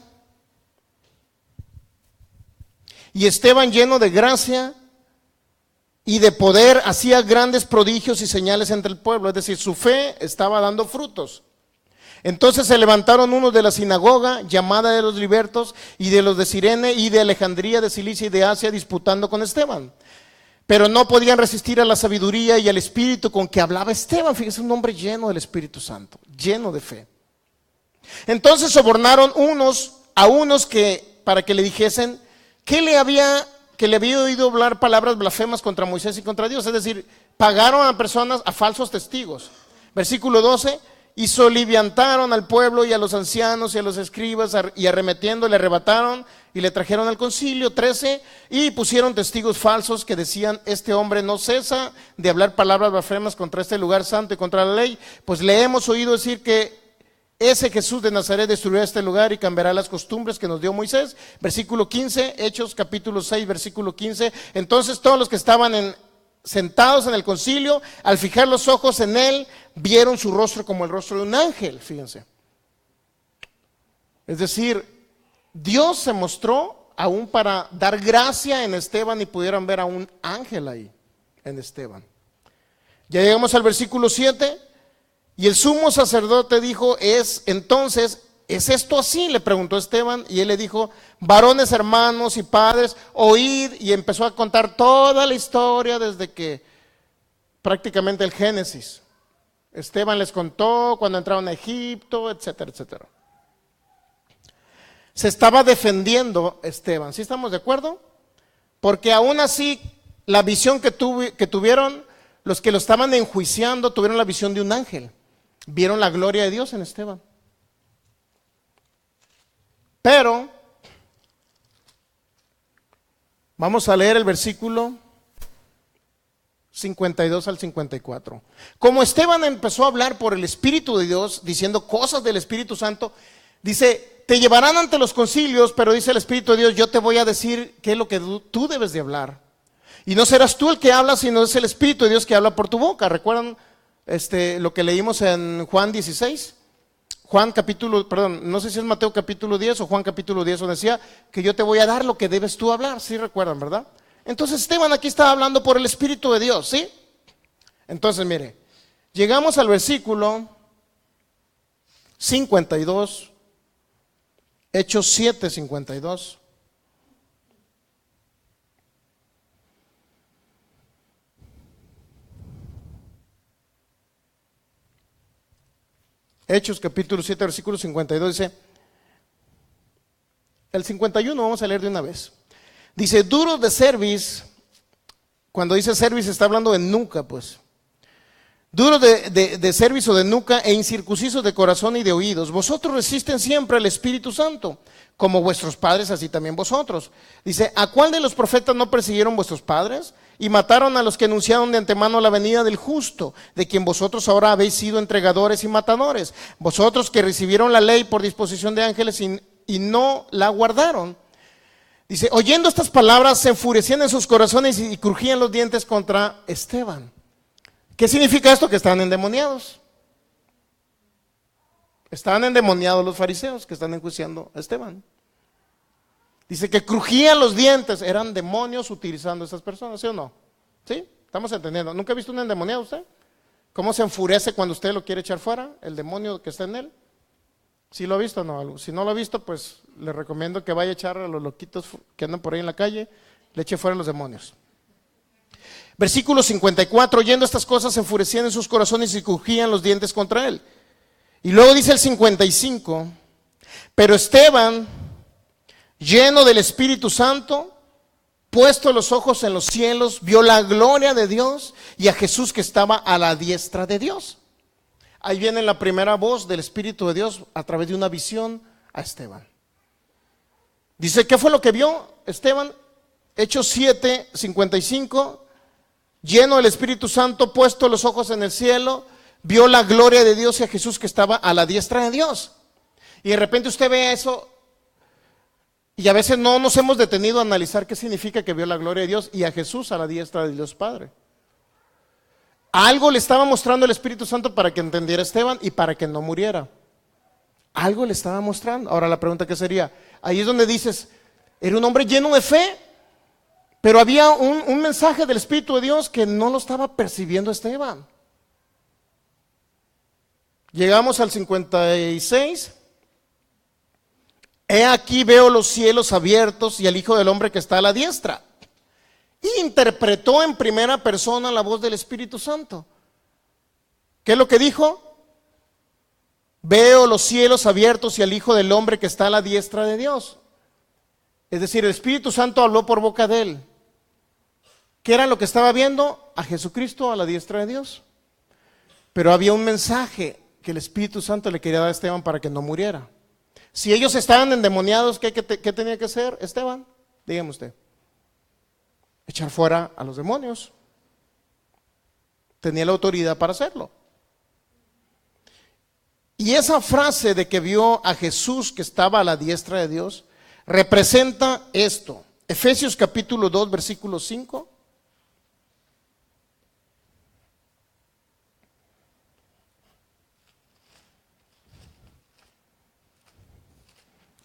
y de poder hacía grandes prodigios y señales entre el pueblo, es decir, su fe estaba dando frutos. Entonces se levantaron unos de la sinagoga, llamada de los libertos, y de los de Cirene, y de Alejandría, de Cilicia y de Asia, disputando con Esteban. Pero no podían resistir a la sabiduría y al espíritu con que hablaba Esteban. Fíjese, un hombre lleno del Espíritu Santo, lleno de fe. Entonces sobornaron a unos para que le dijesen que le había oído hablar palabras blasfemas contra Moisés y contra Dios. Es decir, pagaron a personas, a falsos testigos. Versículo 12, y soliviantaron al pueblo y a los ancianos y a los escribas, y arremetiendo le arrebataron y le trajeron al concilio. 13, y pusieron testigos falsos que decían, este hombre no cesa de hablar palabras blasfemas contra este lugar santo y contra la ley, pues le hemos oído decir que ese Jesús de Nazaret destruirá este lugar y cambiará las costumbres que nos dio Moisés. Versículo 15, Hechos capítulo 6, versículo 15. Entonces todos los que estaban sentados en el concilio, al fijar los ojos en él, vieron su rostro como el rostro de un ángel, fíjense. Es decir, Dios se mostró aún para dar gracia en Esteban y pudieran ver a un ángel ahí, en Esteban. Ya llegamos al versículo 7. Y el sumo sacerdote dijo, ¿es esto así? Le preguntó Esteban, y él le dijo, varones, hermanos y padres, oíd, y empezó a contar toda la historia desde que prácticamente el Génesis. Esteban les contó cuando entraron a Egipto, etcétera, etcétera. Se estaba defendiendo Esteban, ¿sí estamos de acuerdo? Porque aún así, la visión que tuvieron, los que lo estaban enjuiciando, tuvieron la visión de un ángel. Vieron la gloria de Dios en Esteban. Pero, vamos a leer el versículo 52 al 54. Como Esteban empezó a hablar por el Espíritu de Dios, diciendo cosas del Espíritu Santo, dice, te llevarán ante los concilios, pero dice el Espíritu de Dios, yo te voy a decir qué es lo que tú debes de hablar. Y no serás tú el que habla, sino es el Espíritu de Dios que habla por tu boca. ¿Recuerdan lo que leímos en Juan 16? No sé si es Mateo capítulo 10 o Juan capítulo 10, donde decía que yo te voy a dar lo que debes tú hablar. ¿Sí recuerdan, verdad? Entonces Esteban aquí estaba hablando por el Espíritu de Dios, ¿sí? Entonces mire, llegamos al versículo 52, Hechos 7, 52. Hechos capítulo 7, versículo 52 dice, el 51 vamos a leer de una vez. Dice, duros de cerviz, cuando dice cerviz está hablando de nuca, pues. Duros de cerviz o de nuca e incircuncisos de corazón y de oídos. Vosotros resisten siempre al Espíritu Santo, como vuestros padres, así también vosotros. Dice, ¿a cuál de los profetas no persiguieron vuestros padres? Y mataron a los que anunciaron de antemano la venida del justo, de quien vosotros ahora habéis sido entregadores y matadores. Vosotros que recibieron la ley por disposición de ángeles y no la guardaron. Dice, oyendo estas palabras se enfurecían en sus corazones y crujían los dientes contra Esteban. ¿Qué significa esto? Que estaban endemoniados. Estaban endemoniados los fariseos que están enjuiciando a Esteban. Dice que crujían los dientes, eran demonios utilizando a estas personas, ¿sí o no? ¿Sí? Estamos entendiendo. ¿Nunca ha visto un endemoniado usted? ¿Cómo se enfurece cuando usted lo quiere echar fuera? El demonio que está en él. ¿Sí lo ha visto o no? Si no lo ha visto, pues le recomiendo que vaya a echar a los loquitos que andan por ahí en la calle, le eche fuera a los demonios. Versículo 54, oyendo estas cosas se enfurecían en sus corazones y crujían los dientes contra él. Y luego dice el 55, pero Esteban, lleno del Espíritu Santo, puesto los ojos en los cielos, vio la gloria de Dios y a Jesús que estaba a la diestra de Dios. Ahí viene la primera voz del Espíritu de Dios a través de una visión a Esteban. Dice, ¿qué fue lo que vio Esteban? Hechos 7, 55, lleno del Espíritu Santo, puesto los ojos en el cielo, vio la gloria de Dios y a Jesús que estaba a la diestra de Dios. Y de repente usted ve eso y a veces no nos hemos detenido a analizar qué significa que vio la gloria de Dios y a Jesús a la diestra de Dios Padre. Algo le estaba mostrando el Espíritu Santo para que entendiera Esteban y para que no muriera. Algo le estaba mostrando. Ahora la pregunta que sería, ahí es donde dices, era un hombre lleno de fe, pero había un mensaje del Espíritu de Dios que no lo estaba percibiendo Esteban. Llegamos al 56. He aquí veo los cielos abiertos y al Hijo del Hombre que está a la diestra. Y interpretó en primera persona la voz del Espíritu Santo. ¿Qué es lo que dijo? Veo los cielos abiertos y al Hijo del Hombre que está a la diestra de Dios. Es decir, el Espíritu Santo habló por boca de él. ¿Qué era lo que estaba viendo? A Jesucristo a la diestra de Dios. Pero había un mensaje que el Espíritu Santo le quería dar a Esteban para que no muriera. Si ellos estaban endemoniados, ¿qué tenía que hacer Esteban? Dígame usted. Echar fuera a los demonios. Tenía la autoridad para hacerlo. Y esa frase de que vio a Jesús que estaba a la diestra de Dios representa esto. Efesios capítulo 2, versículo 5.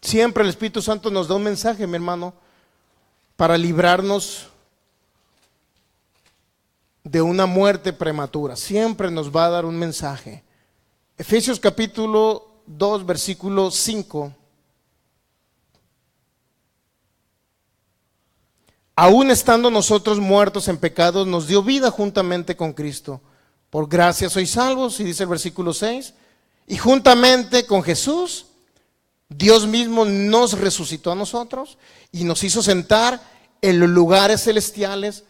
Siempre el Espíritu Santo nos da un mensaje, mi hermano, para librarnos de una muerte prematura. Siempre nos va a dar un mensaje. Efesios capítulo 2, versículo 5. Aún estando nosotros muertos en pecados, nos dio vida juntamente con Cristo. Por gracia sois salvos, y dice el versículo 6. Y juntamente con Jesús, Dios mismo nos resucitó a nosotros y nos hizo sentar en los lugares celestiales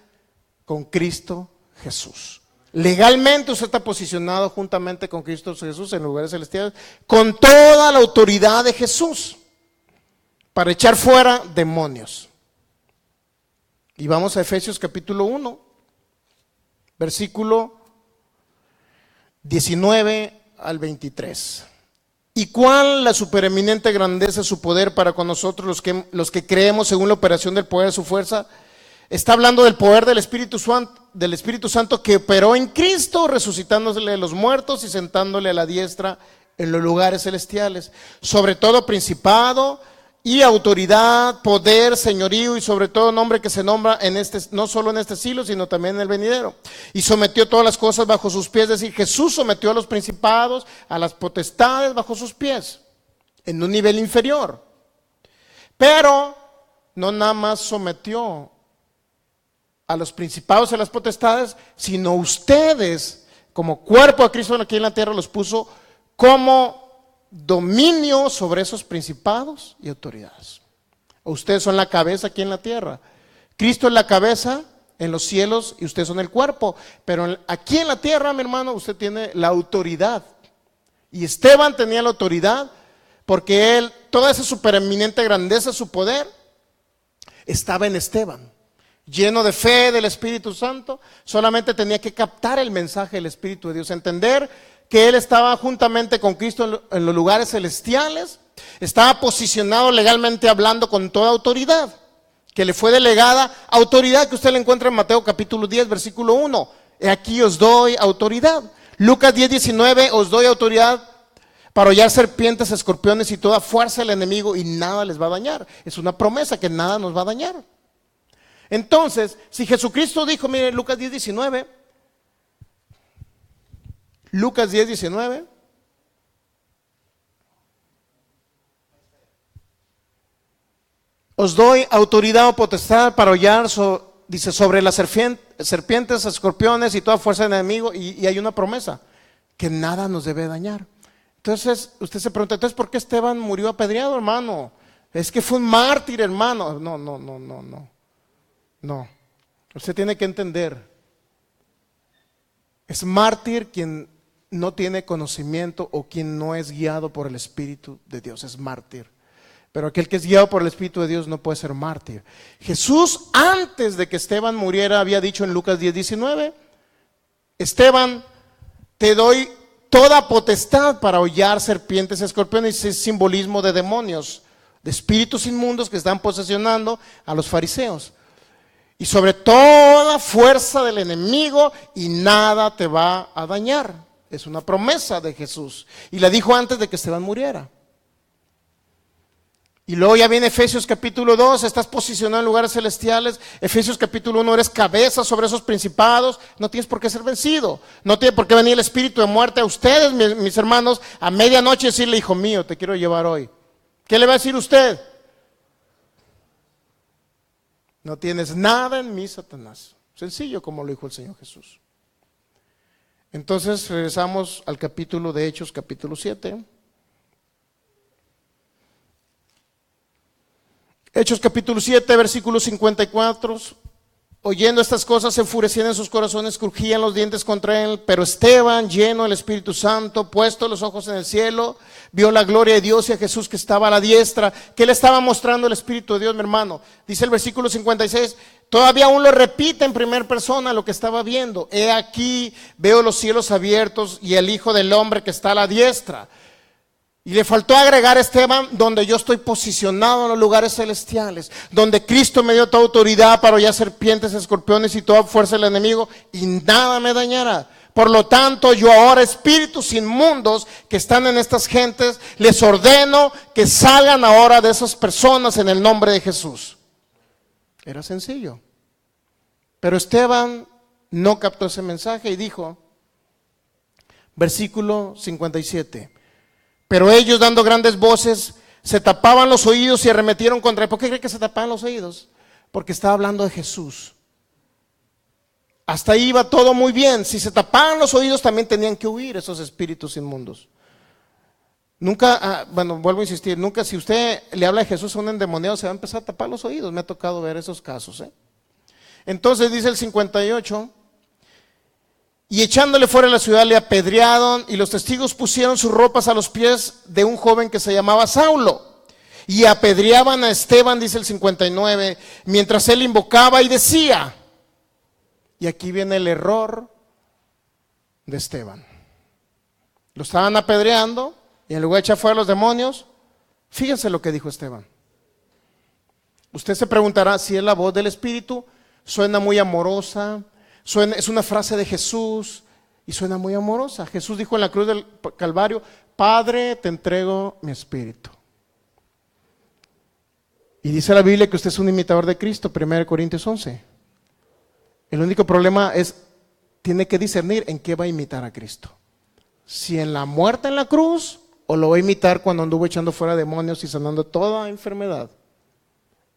con Cristo Jesús. Legalmente usted está posicionado juntamente con Cristo Jesús en lugares celestiales con toda la autoridad de Jesús para echar fuera demonios. Y vamos a Efesios capítulo 1, versículo 19 al 23. ¿Y cuál la supereminente grandeza de su poder para con nosotros los que creemos según la operación del poder de su fuerza? Está hablando del poder del Espíritu Santo que operó en Cristo, resucitándole de los muertos y sentándole a la diestra en los lugares celestiales. Sobre todo principado y autoridad, poder, señorío y sobre todo nombre que se nombra no solo en este siglo, sino también en el venidero. Y sometió todas las cosas bajo sus pies, es decir, Jesús sometió a los principados, a las potestades bajo sus pies, en un nivel inferior. Pero no nada más sometió a los principados y a las potestades, sino ustedes, como cuerpo de Cristo aquí en la tierra, los puso como dominio sobre esos principados y autoridades. Ustedes son la cabeza aquí en la tierra. Cristo es la cabeza en los cielos y ustedes son el cuerpo. Pero aquí en la tierra, mi hermano, usted tiene la autoridad. Y Esteban tenía la autoridad porque él, toda esa supereminente grandeza, su poder, estaba en Esteban. Lleno de fe del Espíritu Santo, solamente tenía que captar el mensaje del Espíritu de Dios, entender que él estaba juntamente con Cristo en los lugares celestiales, estaba posicionado legalmente hablando con toda autoridad, que le fue delegada autoridad que usted le encuentra en Mateo capítulo 10, versículo 1. He aquí os doy autoridad. Lucas 10, 19, os doy autoridad para hollar serpientes, escorpiones y toda fuerza del enemigo y nada les va a dañar. Es una promesa que nada nos va a dañar. Entonces, si Jesucristo dijo, mire, Lucas 10, 19, Lucas 10, 19, os doy autoridad o potestad para hollar, dice, sobre las serpientes, escorpiones y toda fuerza del enemigo, y hay una promesa, que nada nos debe dañar. Entonces, usted se pregunta, entonces, ¿por qué Esteban murió apedreado, hermano? Es que fue un mártir, hermano. No, usted tiene que entender, es mártir quien no tiene conocimiento o quien no es guiado por el Espíritu de Dios, es mártir. Pero aquel que es guiado por el Espíritu de Dios no puede ser mártir. Jesús, antes de que Esteban muriera, había dicho en Lucas 10, 19, Esteban, te doy toda potestad para hollar serpientes y escorpiones. Es simbolismo de demonios, de espíritus inmundos que están posesionando a los fariseos. Y sobre toda fuerza del enemigo y nada te va a dañar. Es una promesa de Jesús. Y la dijo antes de que Esteban muriera. Y luego ya viene Efesios capítulo 2, estás posicionado en lugares celestiales. Efesios capítulo 1, eres cabeza sobre esos principados. No tienes por qué ser vencido. No tiene por qué venir el espíritu de muerte a ustedes, mis hermanos, a medianoche y decirle, hijo mío, te quiero llevar hoy. ¿Qué le va a decir usted? No tienes nada en mí, Satanás. Sencillo como lo dijo el Señor Jesús. Entonces regresamos al capítulo de Hechos, capítulo 7. Hechos capítulo 7, versículo 54. Oyendo estas cosas se enfurecían en sus corazones, crujían los dientes contra él. Pero Esteban, lleno del Espíritu Santo, puesto los ojos en el cielo, vio la gloria de Dios y a Jesús que estaba a la diestra. ¿Qué le estaba mostrando el Espíritu de Dios, mi hermano? Dice el versículo 56, todavía aún lo repite en primera persona lo que estaba viendo. He aquí, veo los cielos abiertos y el Hijo del Hombre que está a la diestra. Y le faltó agregar Esteban, donde yo estoy posicionado en los lugares celestiales, donde Cristo me dio toda autoridad para hollar serpientes, escorpiones y toda fuerza del enemigo, y nada me dañará. Por lo tanto, yo ahora, espíritus inmundos que están en estas gentes, les ordeno que salgan ahora de esas personas en el nombre de Jesús. Era sencillo. Pero Esteban no captó ese mensaje y dijo, versículo 57, pero ellos, dando grandes voces, se tapaban los oídos y arremetieron contra él. ¿Por qué cree que se tapaban los oídos? Porque estaba hablando de Jesús. Hasta ahí iba todo muy bien. Si se tapaban los oídos, también tenían que huir esos espíritus inmundos. Nunca, vuelvo a insistir, nunca si usted le habla de Jesús a un endemoniado, se va a empezar a tapar los oídos. Me ha tocado ver esos casos. Entonces dice el 58, y echándole fuera de la ciudad le apedrearon, y los testigos pusieron sus ropas a los pies de un joven que se llamaba Saulo, y apedreaban a Esteban, dice el 59, mientras él invocaba y decía, y aquí viene el error de Esteban. Lo estaban apedreando, y en lugar de echar fuera a los demonios, fíjense lo que dijo Esteban. Usted se preguntará si es la voz del Espíritu, suena muy amorosa, es una frase de Jesús y suena muy amorosa. Jesús dijo en la cruz del Calvario, Padre, te entrego mi espíritu. Y dice la Biblia que usted es un imitador de Cristo, 1 Corintios 11. El único problema es, tiene que discernir en qué va a imitar a Cristo. Si en la muerte en la cruz, o lo va a imitar cuando anduvo echando fuera demonios y sanando toda enfermedad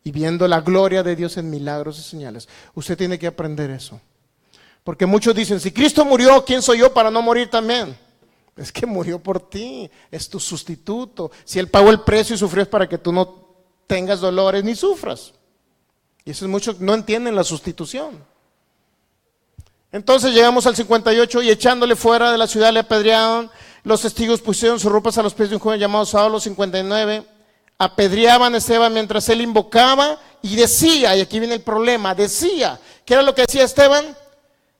y viendo la gloria de Dios en milagros y señales. Usted tiene que aprender eso. Porque muchos dicen, si Cristo murió, ¿quién soy yo para no morir también? Es que murió por ti, es tu sustituto. Si Él pagó el precio y sufrió es para que tú no tengas dolores ni sufras. Y eso es mucho, no entienden la sustitución. Entonces llegamos al 58 y echándole fuera de la ciudad le apedrearon. Los testigos pusieron sus ropas a los pies de un joven llamado Saulo. 59. Apedreaban a Esteban mientras él invocaba y decía, y aquí viene el problema, decía, ¿qué era lo que decía Esteban?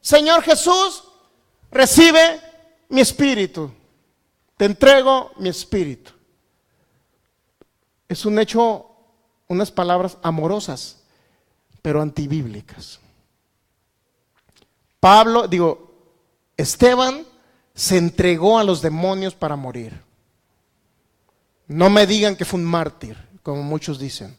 Señor Jesús, recibe mi espíritu, te entrego mi espíritu. Es un hecho, unas palabras amorosas, pero antibíblicas. Esteban se entregó a los demonios para morir. No me digan que fue un mártir, como muchos dicen.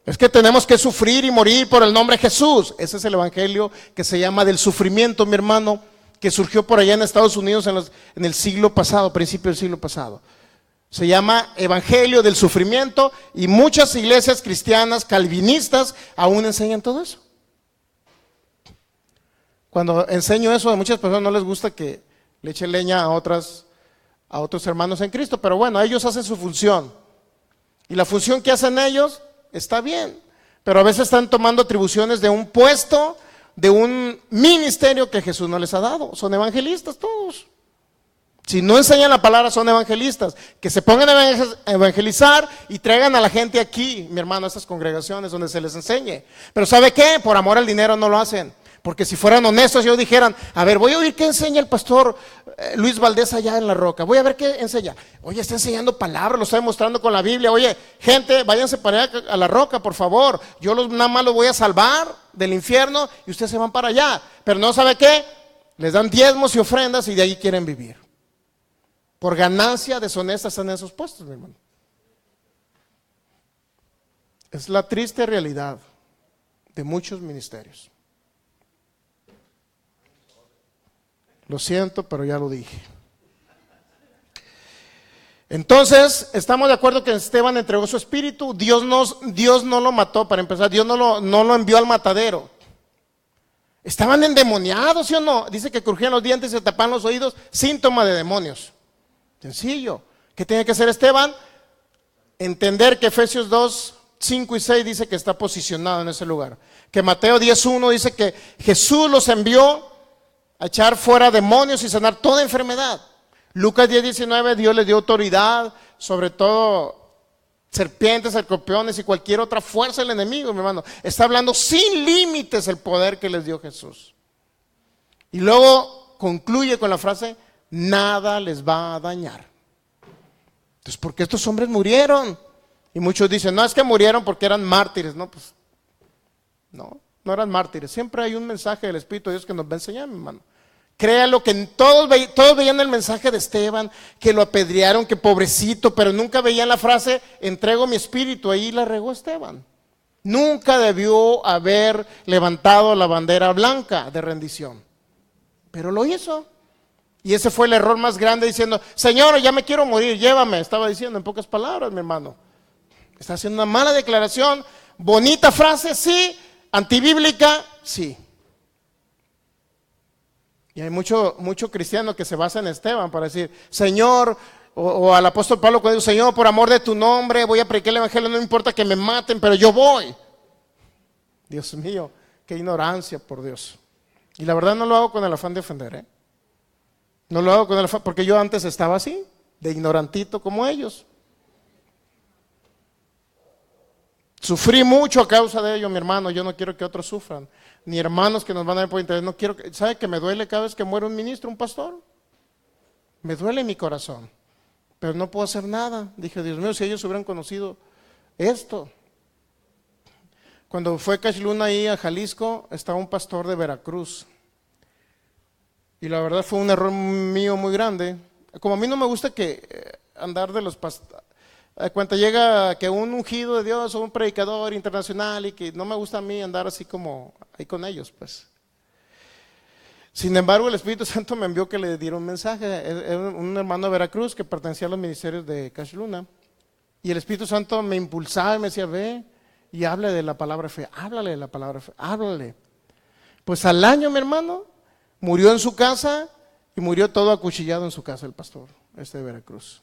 Es que tenemos que sufrir y morir por el nombre de Jesús. Ese es el evangelio que se llama del sufrimiento, mi hermano, que surgió por allá en Estados Unidos en el siglo pasado, principio del siglo pasado. Se llama evangelio del sufrimiento y muchas iglesias cristianas calvinistas aún enseñan todo eso. Cuando enseño eso, a muchas personas no les gusta que le eche leña a otros hermanos en Cristo, pero bueno, ellos hacen su función. Y la función que hacen ellos está bien, pero a veces están tomando atribuciones de un puesto, de un ministerio que Jesús no les ha dado. Son evangelistas todos. Si no enseñan la palabra, son evangelistas. Que se pongan a evangelizar y traigan a la gente aquí, mi hermano, a estas congregaciones donde se les enseñe. Pero ¿sabe qué? Por amor al dinero no lo hacen. Porque si fueran honestos, ellos dijeran, a ver, voy a oír qué enseña el pastor Luis Valdés allá en La Roca. Voy a ver qué enseña. Oye, está enseñando palabras, lo está demostrando con la Biblia. Oye, gente, váyanse para allá a La Roca, por favor. Yo nada más los voy a salvar del infierno y ustedes se van para allá. Pero no, ¿sabe qué? Les dan diezmos y ofrendas y de ahí quieren vivir. Por ganancia deshonesta están en esos puestos, mi hermano. Es la triste realidad de muchos ministerios. Lo siento, pero ya lo dije. Entonces, estamos de acuerdo que Esteban entregó su espíritu. Dios no lo mató, para empezar. Dios no lo envió al matadero. Estaban endemoniados, ¿sí o no? Dice que crujían los dientes y se tapaban los oídos. Síntoma de demonios. Sencillo. ¿Qué tiene que hacer Esteban? Entender que Efesios 2, 5 y 6 dice que está posicionado en ese lugar. Que Mateo 10:1 dice que Jesús los envió a echar fuera demonios y sanar toda enfermedad. Lucas 10:19, Dios les dio autoridad sobre todo serpientes, escorpiones y cualquier otra fuerza del enemigo, mi hermano. Está hablando sin límites el poder que les dio Jesús. Y luego concluye con la frase, nada les va a dañar. Entonces, ¿por qué estos hombres murieron? Y muchos dicen, no, es que murieron porque eran mártires. No, pues, no eran mártires. Siempre hay un mensaje del Espíritu de Dios que nos va a enseñar, mi hermano. Créalo que todos veían el mensaje de Esteban, que lo apedrearon, que pobrecito, pero nunca veían la frase, entrego mi espíritu. Ahí la regó Esteban. Nunca debió haber levantado la bandera blanca de rendición, pero lo hizo. Y ese fue el error más grande, diciendo, Señor, ya me quiero morir, llévame. Estaba diciendo en pocas palabras, mi hermano. Está haciendo una mala declaración, bonita frase, sí, antibíblica, sí. Y hay mucho cristiano que se basa en Esteban para decir, Señor, o al apóstol Pablo cuando dice, Señor, por amor de tu nombre, voy a predicar el evangelio, no importa que me maten, pero yo voy. Dios mío, qué ignorancia, por Dios. Y la verdad no lo hago con el afán de ofender, No lo hago con el afán, porque yo antes estaba así, de ignorantito como ellos. Sufrí mucho a causa de ello, mi hermano. Yo no quiero que otros sufran, ni hermanos que nos van a ver por internet. No quiero que, ¿sabe que me duele cada vez que muere un ministro, un pastor? Me duele mi corazón, pero no puedo hacer nada. Dije, Dios mío, si ellos hubieran conocido esto. Cuando fue Cash Luna ahí a Jalisco, estaba un pastor de Veracruz. Y la verdad fue un error mío muy grande. Como a mí no me gusta que andar de los pastores. Cuando llega que un ungido de Dios o un predicador internacional y que no me gusta a mí andar así como ahí con ellos, pues. Sin embargo, el Espíritu Santo me envió que le diera un mensaje. Era un hermano de Veracruz que pertenecía a los ministerios de Cash Luna. Y el Espíritu Santo me impulsaba y me decía, ve y hable de la palabra fe, háblale de la palabra fe, háblale. Pues al año, mi hermano, murió en su casa y murió todo acuchillado en su casa el pastor, de Veracruz.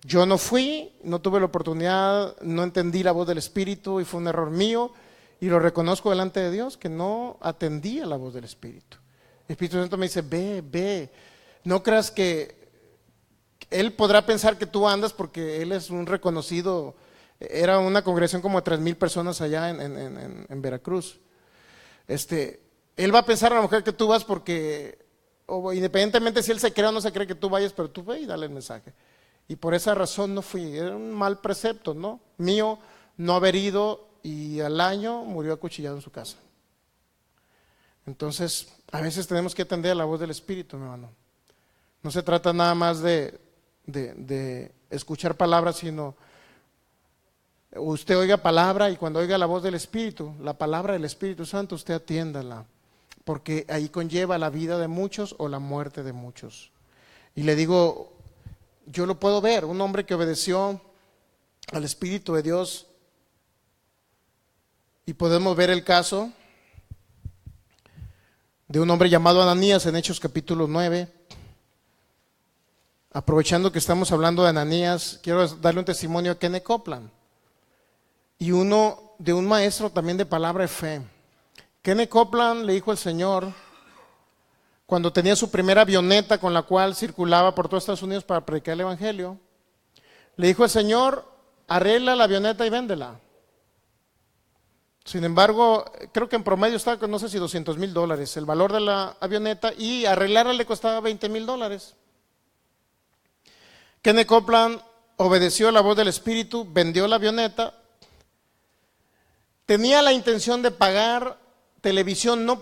Yo no fui, no tuve la oportunidad, no entendí la voz del Espíritu y fue un error mío y lo reconozco delante de Dios que no atendí a la voz del Espíritu. El Espíritu Santo me dice, ve, no creas que Él podrá pensar que tú andas porque Él es un reconocido, era una congregación como de 3,000 personas allá en Veracruz. Él va a pensar a lo mejor que tú vas porque, o independientemente si Él se cree o no se cree que tú vayas, pero tú ve y dale el mensaje. Y por esa razón no fui, era un mal precepto, ¿no? Mío, no haber ido y al año murió acuchillado en su casa. Entonces, a veces tenemos que atender a la voz del Espíritu, mi hermano. No se trata nada más de escuchar palabras, sino usted oiga palabra y cuando oiga la voz del Espíritu, la palabra del Espíritu Santo, usted atiéndala, porque ahí conlleva la vida de muchos o la muerte de muchos. Y le digo, yo lo puedo ver, un hombre que obedeció al Espíritu de Dios, y podemos ver el caso de un hombre llamado Ananías en Hechos capítulo 9. Aprovechando que estamos hablando de Ananías, quiero darle un testimonio a Kenneth Copeland y uno de un maestro también de palabra de fe. Kenneth Copeland le dijo al Señor, cuando tenía su primera avioneta con la cual circulaba por todo Estados Unidos para predicar el Evangelio, le dijo al Señor, arregla la avioneta y véndela. Sin embargo, creo que en promedio estaba con no sé si $200,000 el valor de la avioneta y arreglarla le costaba $20,000. Kenneth Copeland obedeció la voz del Espíritu, vendió la avioneta, tenía la intención de pagar televisión, no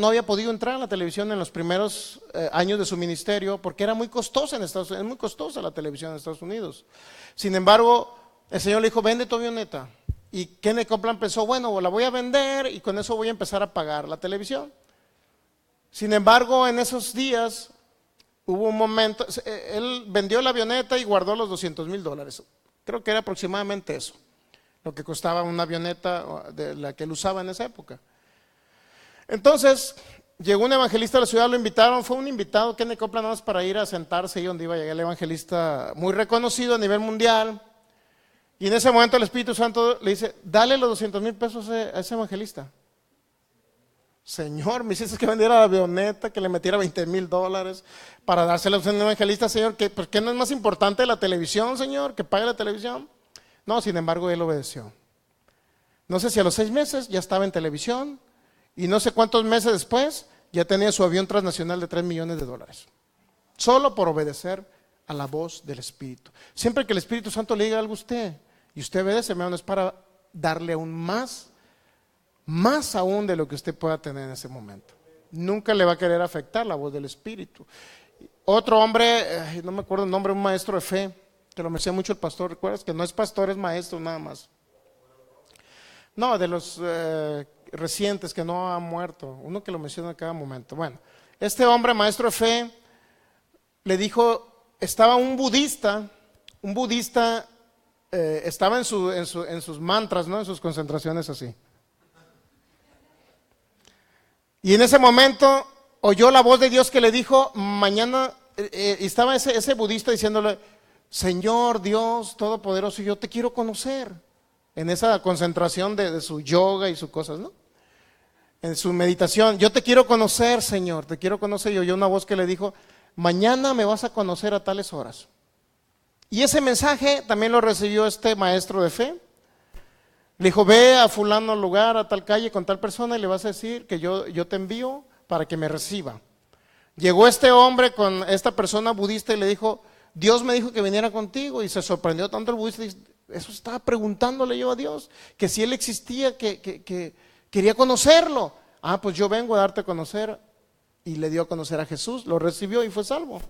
había podido entrar a la televisión en los primeros años de su ministerio porque era muy costosa en Estados Unidos, es muy costosa la televisión en Estados Unidos. Sin embargo, el Señor le dijo, vende tu avioneta. Y Kenneth Copeland pensó, bueno, la voy a vender y con eso voy a empezar a pagar la televisión. Sin embargo, en esos días hubo un momento, él vendió la avioneta y guardó los $200,000. Creo que era aproximadamente eso, lo que costaba una avioneta de la que él usaba en esa época. Entonces, llegó un evangelista a la ciudad, lo invitaron, fue un invitado, Kenneth Copeland, nada más para ir a sentarse ahí donde iba a llegar el evangelista muy reconocido a nivel mundial. Y en ese momento el Espíritu Santo le dice, dale los $200,000 a ese evangelista. Señor, me hiciste que vendiera la avioneta, que le metiera $20,000 para dárselos a un evangelista, Señor, ¿por qué no es más importante la televisión, Señor, que pague la televisión? No, sin embargo, él obedeció. No sé si a los 6 meses ya estaba en televisión y no sé cuántos meses después ya tenía su avión transnacional de $3 millones. Solo por obedecer a la voz del Espíritu. Siempre que el Espíritu Santo le diga algo a usted y usted obedece, hermano, es para darle aún más aún de lo que usted pueda tener en ese momento. Nunca le va a querer afectar la voz del Espíritu. Otro hombre, no me acuerdo el nombre, un maestro de fe, que lo menciona mucho el pastor, ¿recuerdas? Que no es pastor, es maestro nada más. No, de los recientes que no ha muerto, uno que lo menciona en cada momento. Bueno, este hombre, maestro de fe, le dijo, estaba un budista estaba en sus mantras, ¿no? En sus concentraciones así. Y en ese momento oyó la voz de Dios que le dijo, mañana, estaba ese budista diciéndole, Señor Dios Todopoderoso, yo te quiero conocer. En esa concentración de su yoga y sus cosas, ¿no? En su meditación, yo te quiero conocer, Señor, te quiero conocer. Y oyó una voz que le dijo, mañana me vas a conocer a tales horas. Y ese mensaje también lo recibió este maestro de fe. Le dijo, ve a fulano lugar, a tal calle con tal persona y le vas a decir que yo te envío para que me reciba. Llegó este hombre con esta persona budista y le dijo, Dios me dijo que viniera contigo, y se sorprendió tanto el budista. Eso estaba preguntándole yo a Dios, que si él existía, que quería conocerlo. Pues yo vengo a darte a conocer, y le dio a conocer a Jesús, lo recibió y fue salvo.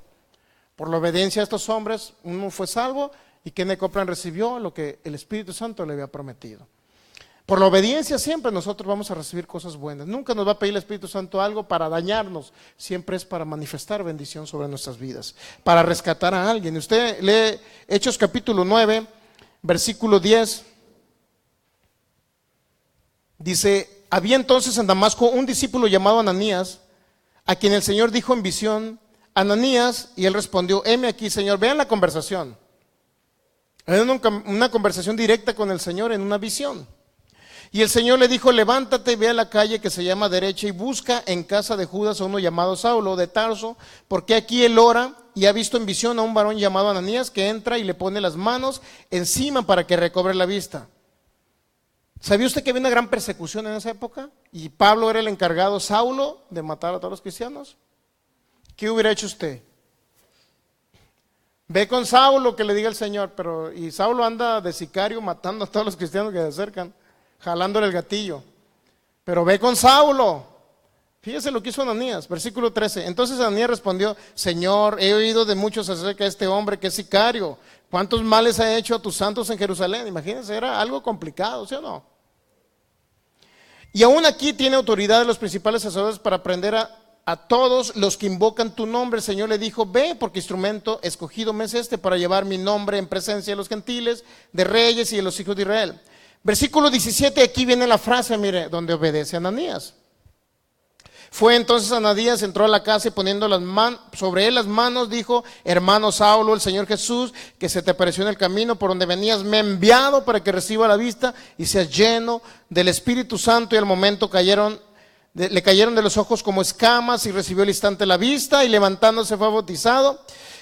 Por la obediencia a estos hombres, uno fue salvo y Kenneth Copeland recibió lo que el Espíritu Santo le había prometido. Por la obediencia siempre nosotros vamos a recibir cosas buenas. Nunca nos va a pedir el Espíritu Santo algo para dañarnos, siempre es para manifestar bendición sobre nuestras vidas, para rescatar a alguien. Usted lee Hechos capítulo 9, versículo 10. Dice, había entonces en Damasco un discípulo llamado Ananías, a quien el Señor dijo en visión, Ananías, y él respondió, heme aquí, Señor. Vean la conversación. Era una conversación directa con el Señor en una visión. Y el Señor le dijo, levántate y ve a la calle que se llama Derecha y busca en casa de Judas a uno llamado Saulo de Tarso, porque aquí él ora y ha visto en visión a un varón llamado Ananías que entra y le pone las manos encima para que recobre la vista. ¿Sabía usted que había una gran persecución en esa época? Y Pablo era el encargado, Saulo, de matar a todos los cristianos. ¿Qué hubiera hecho usted? Ve con Saulo que le diga el Señor, y Saulo anda de sicario matando a todos los cristianos que se acercan, jalándole el gatillo. Pero ve con Saulo. Fíjese lo que hizo Ananías, versículo 13. Entonces Ananías respondió, Señor, he oído de muchos acerca de este hombre que es sicario. ¿Cuántos males ha hecho a tus santos en Jerusalén? Imagínense, era algo complicado, ¿sí o no? Y aún aquí tiene autoridad de los principales sacerdotes para prender a todos los que invocan tu nombre. El Señor le dijo, ve, porque instrumento escogido me es este para llevar mi nombre en presencia de los gentiles, de reyes y de los hijos de Israel. Versículo 17, aquí viene la frase, mire, donde obedece a Ananías. Fue entonces Ananías, entró a la casa y poniendo sobre él las manos, dijo, hermano Saulo, el Señor Jesús, que se te apareció en el camino por donde venías, me ha enviado para que reciba la vista y seas lleno del Espíritu Santo. Y al momento le cayeron de los ojos como escamas y recibió al instante la vista y levantándose fue bautizado.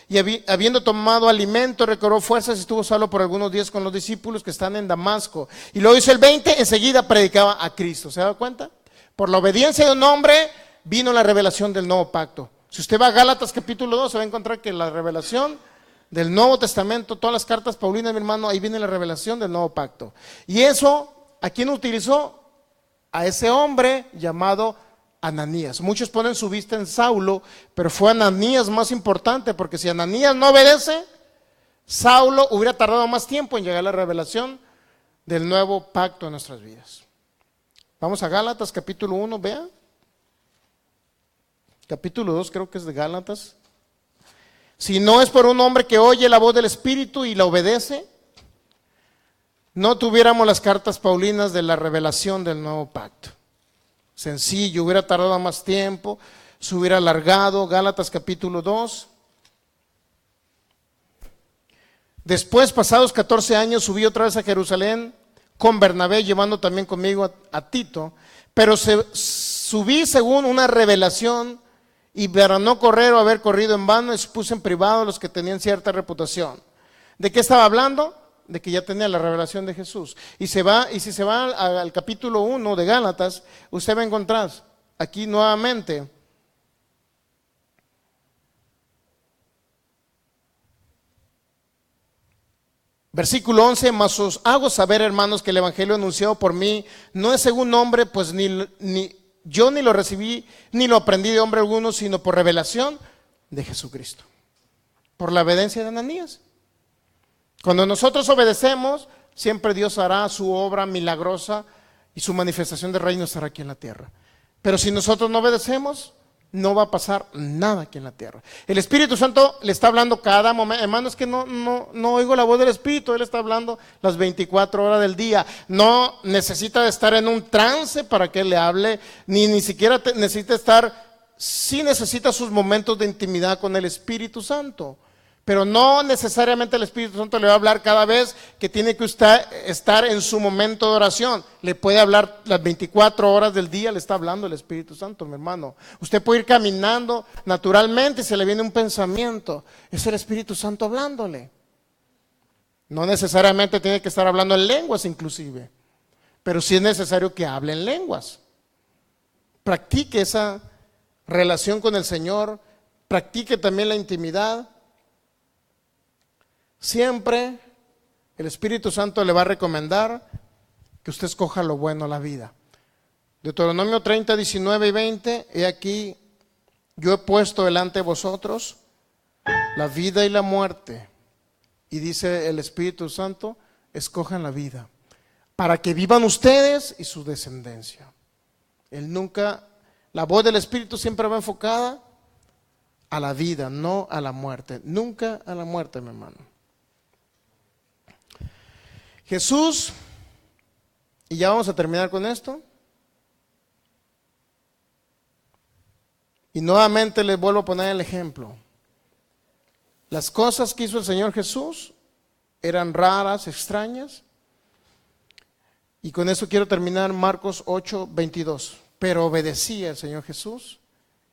Y habiendo tomado alimento, recobró fuerzas y estuvo solo por algunos días con los discípulos que están en Damasco. Y luego hizo el 20, enseguida predicaba a Cristo. ¿Se da cuenta? Por la obediencia de un hombre vino la revelación del nuevo pacto. Si usted va a Gálatas capítulo 2, se va a encontrar que la revelación del Nuevo Testamento, todas las cartas paulinas, mi hermano, ahí viene la revelación del nuevo pacto. Y eso, ¿a quién utilizó? A ese hombre llamado Ananías. Muchos ponen su vista en Saulo, pero fue Ananías más importante, porque si Ananías no obedece, Saulo hubiera tardado más tiempo en llegar a la revelación del nuevo pacto en nuestras vidas. Vamos a Gálatas capítulo 1, vea. Capítulo 2 creo que es de Gálatas. Si no es por un hombre que oye la voz del Espíritu y la obedece, no tuviéramos las cartas paulinas de la revelación del nuevo pacto. Sencillo, hubiera tardado más tiempo, se hubiera alargado. Gálatas capítulo 2. Después, pasados 14 años, subí otra vez a Jerusalén con Bernabé, llevando también conmigo a Tito, pero subí según una revelación, y para no correr o haber corrido en vano, expuse en privado a los que tenían cierta reputación. ¿De qué estaba hablando? De que ya tenía la revelación de Jesús. Y si se va al capítulo 1 de Gálatas, usted va a encontrar aquí nuevamente versículo 11, mas os hago saber, hermanos, que el evangelio anunciado por mí no es según hombre, pues yo ni lo recibí, ni lo aprendí de hombre alguno, sino por revelación de Jesucristo. Por la obediencia de Ananías. Cuando nosotros obedecemos, siempre Dios hará su obra milagrosa y su manifestación de reino estará aquí en la tierra. Pero si nosotros no obedecemos, no va a pasar nada aquí en la tierra. El Espíritu Santo le está hablando cada momento. Hermano, es que no oigo la voz del Espíritu. Él está hablando las 24 horas del día. No necesita de estar en un trance para que Él le hable, ni siquiera necesita estar, sí necesita sus momentos de intimidad con el Espíritu Santo. Pero no necesariamente el Espíritu Santo le va a hablar cada vez que tiene que usted estar en su momento de oración. Le puede hablar las 24 horas del día, le está hablando el Espíritu Santo, mi hermano. Usted puede ir caminando naturalmente y se le viene un pensamiento. Es el Espíritu Santo hablándole. No necesariamente tiene que estar hablando en lenguas inclusive, pero sí es necesario que hable en lenguas. Practique esa relación con el Señor, practique también la intimidad. Siempre el Espíritu Santo le va a recomendar que usted escoja lo bueno a la vida. Deuteronomio 30, 19 y 20, he aquí, yo he puesto delante de vosotros la vida y la muerte. Y dice el Espíritu Santo, escojan la vida, para que vivan ustedes y su descendencia. La voz del Espíritu siempre va enfocada a la vida, no a la muerte. Nunca a la muerte, mi hermano. Jesús, y ya vamos a terminar con esto. Y nuevamente les vuelvo a poner el ejemplo. Las cosas que hizo el Señor Jesús eran raras, extrañas. Y con eso quiero terminar Marcos 8:22. Pero obedecía el Señor Jesús.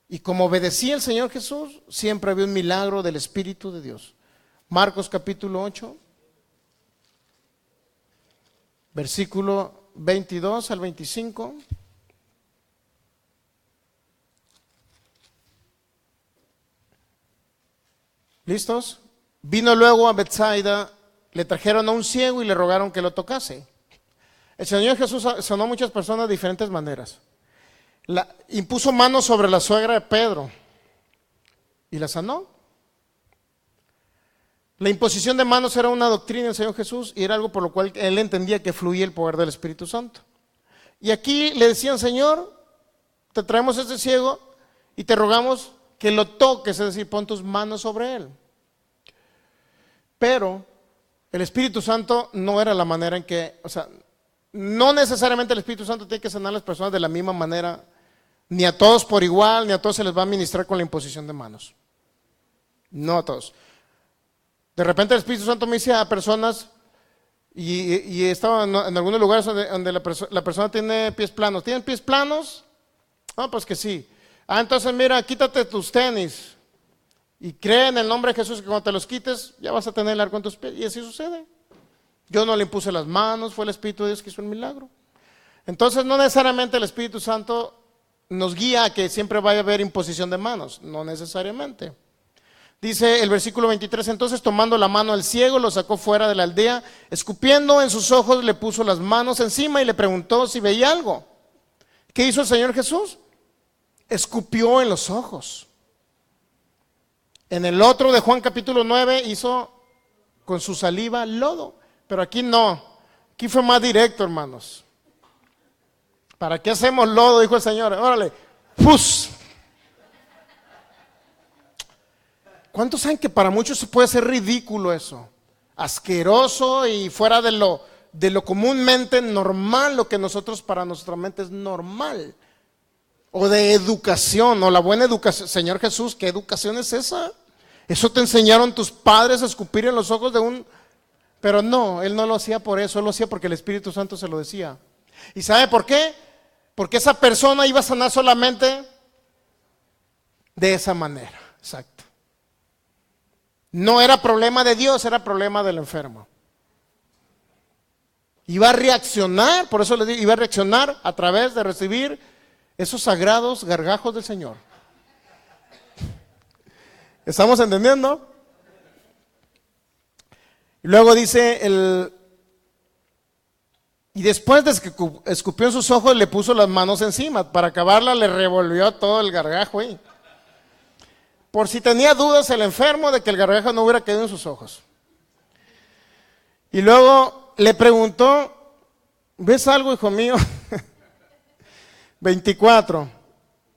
Y como obedecía el Señor Jesús, siempre había un milagro del Espíritu de Dios. Marcos capítulo 8, versículo 22 al 25. ¿Listos? Vino luego a Betsaida, le trajeron a un ciego y le rogaron que lo tocase. El Señor Jesús sanó a muchas personas de diferentes maneras. Impuso manos sobre la suegra de Pedro y la sanó. La imposición de manos era una doctrina del Señor Jesús y era algo por lo cual él entendía que fluía el poder del Espíritu Santo. Y aquí le decían: Señor, te traemos a este ciego y te rogamos que lo toques, es decir, pon tus manos sobre él. Pero el Espíritu Santo no era la manera en que, no necesariamente el Espíritu Santo tiene que sanar a las personas de la misma manera, ni a todos por igual, ni a todos se les va a ministrar con la imposición de manos. No a todos. De repente el Espíritu Santo me dice a personas, y estaba en algunos lugares donde la persona tiene pies planos. ¿Tienen pies planos? Ah, pues que sí. Entonces mira, quítate tus tenis y cree en el nombre de Jesús que cuando te los quites ya vas a tener el arco en tus pies. Y así sucede. Yo no le impuse las manos, fue el Espíritu de Dios que hizo el milagro. Entonces no necesariamente el Espíritu Santo nos guía a que siempre vaya a haber imposición de manos, no necesariamente. Dice el versículo 23, entonces tomando la mano al ciego lo sacó fuera de la aldea, escupiendo en sus ojos le puso las manos encima y le preguntó si veía algo. ¿Qué hizo el Señor Jesús? Escupió en los ojos. En el otro de Juan capítulo 9 hizo con su saliva lodo, pero aquí no, aquí fue más directo, hermanos. ¿Para qué hacemos lodo? Dijo el Señor. Órale, ¡pus! ¿Cuántos saben que para muchos se puede ser ridículo eso? Asqueroso y fuera de lo comúnmente normal, lo que nosotros para nuestra mente es normal. O de educación, o la buena educación. Señor Jesús, ¿qué educación es esa? Eso te enseñaron tus padres a escupir en los ojos de un... Pero no, él no lo hacía por eso, él lo hacía porque el Espíritu Santo se lo decía. ¿Y sabe por qué? Porque esa persona iba a sanar solamente de esa manera. Exacto. No era problema de Dios, era problema del enfermo. Iba a reaccionar, por eso le digo, iba a reaccionar a través de recibir esos sagrados gargajos del Señor. ¿Estamos entendiendo? Y luego dice y después de que escupió en sus ojos le puso las manos encima. Para acabarla le revolvió todo el gargajo ahí. Por si tenía dudas el enfermo de que el gargajo no hubiera caído en sus ojos. Y luego le preguntó, ¿ves algo, hijo mío? 24.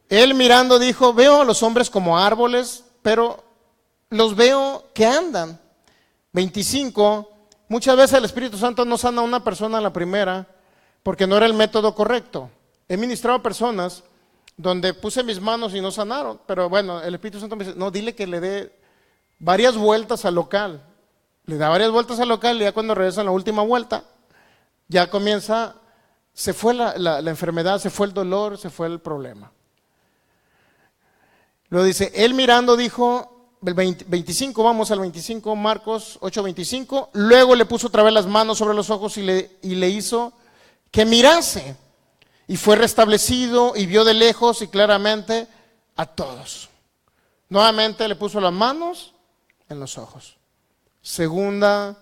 Él mirando dijo, veo a los hombres como árboles, pero los veo que andan. 25. Muchas veces el Espíritu Santo no sana a una persona a la primera porque no era el método correcto. He ministrado a personas donde puse mis manos y no sanaron, pero bueno, el Espíritu Santo me dice, no, dile que le dé varias vueltas al local. Le da varias vueltas al local y ya cuando regresa en la última vuelta, ya comienza, se fue la enfermedad, se fue el dolor, se fue el problema. Luego dice, él mirando dijo, 25, vamos al 25, Marcos 8:25, luego le puso otra vez las manos sobre los ojos y le hizo que mirase. Y fue restablecido y vio de lejos y claramente a todos. Nuevamente le puso las manos en los ojos. Segunda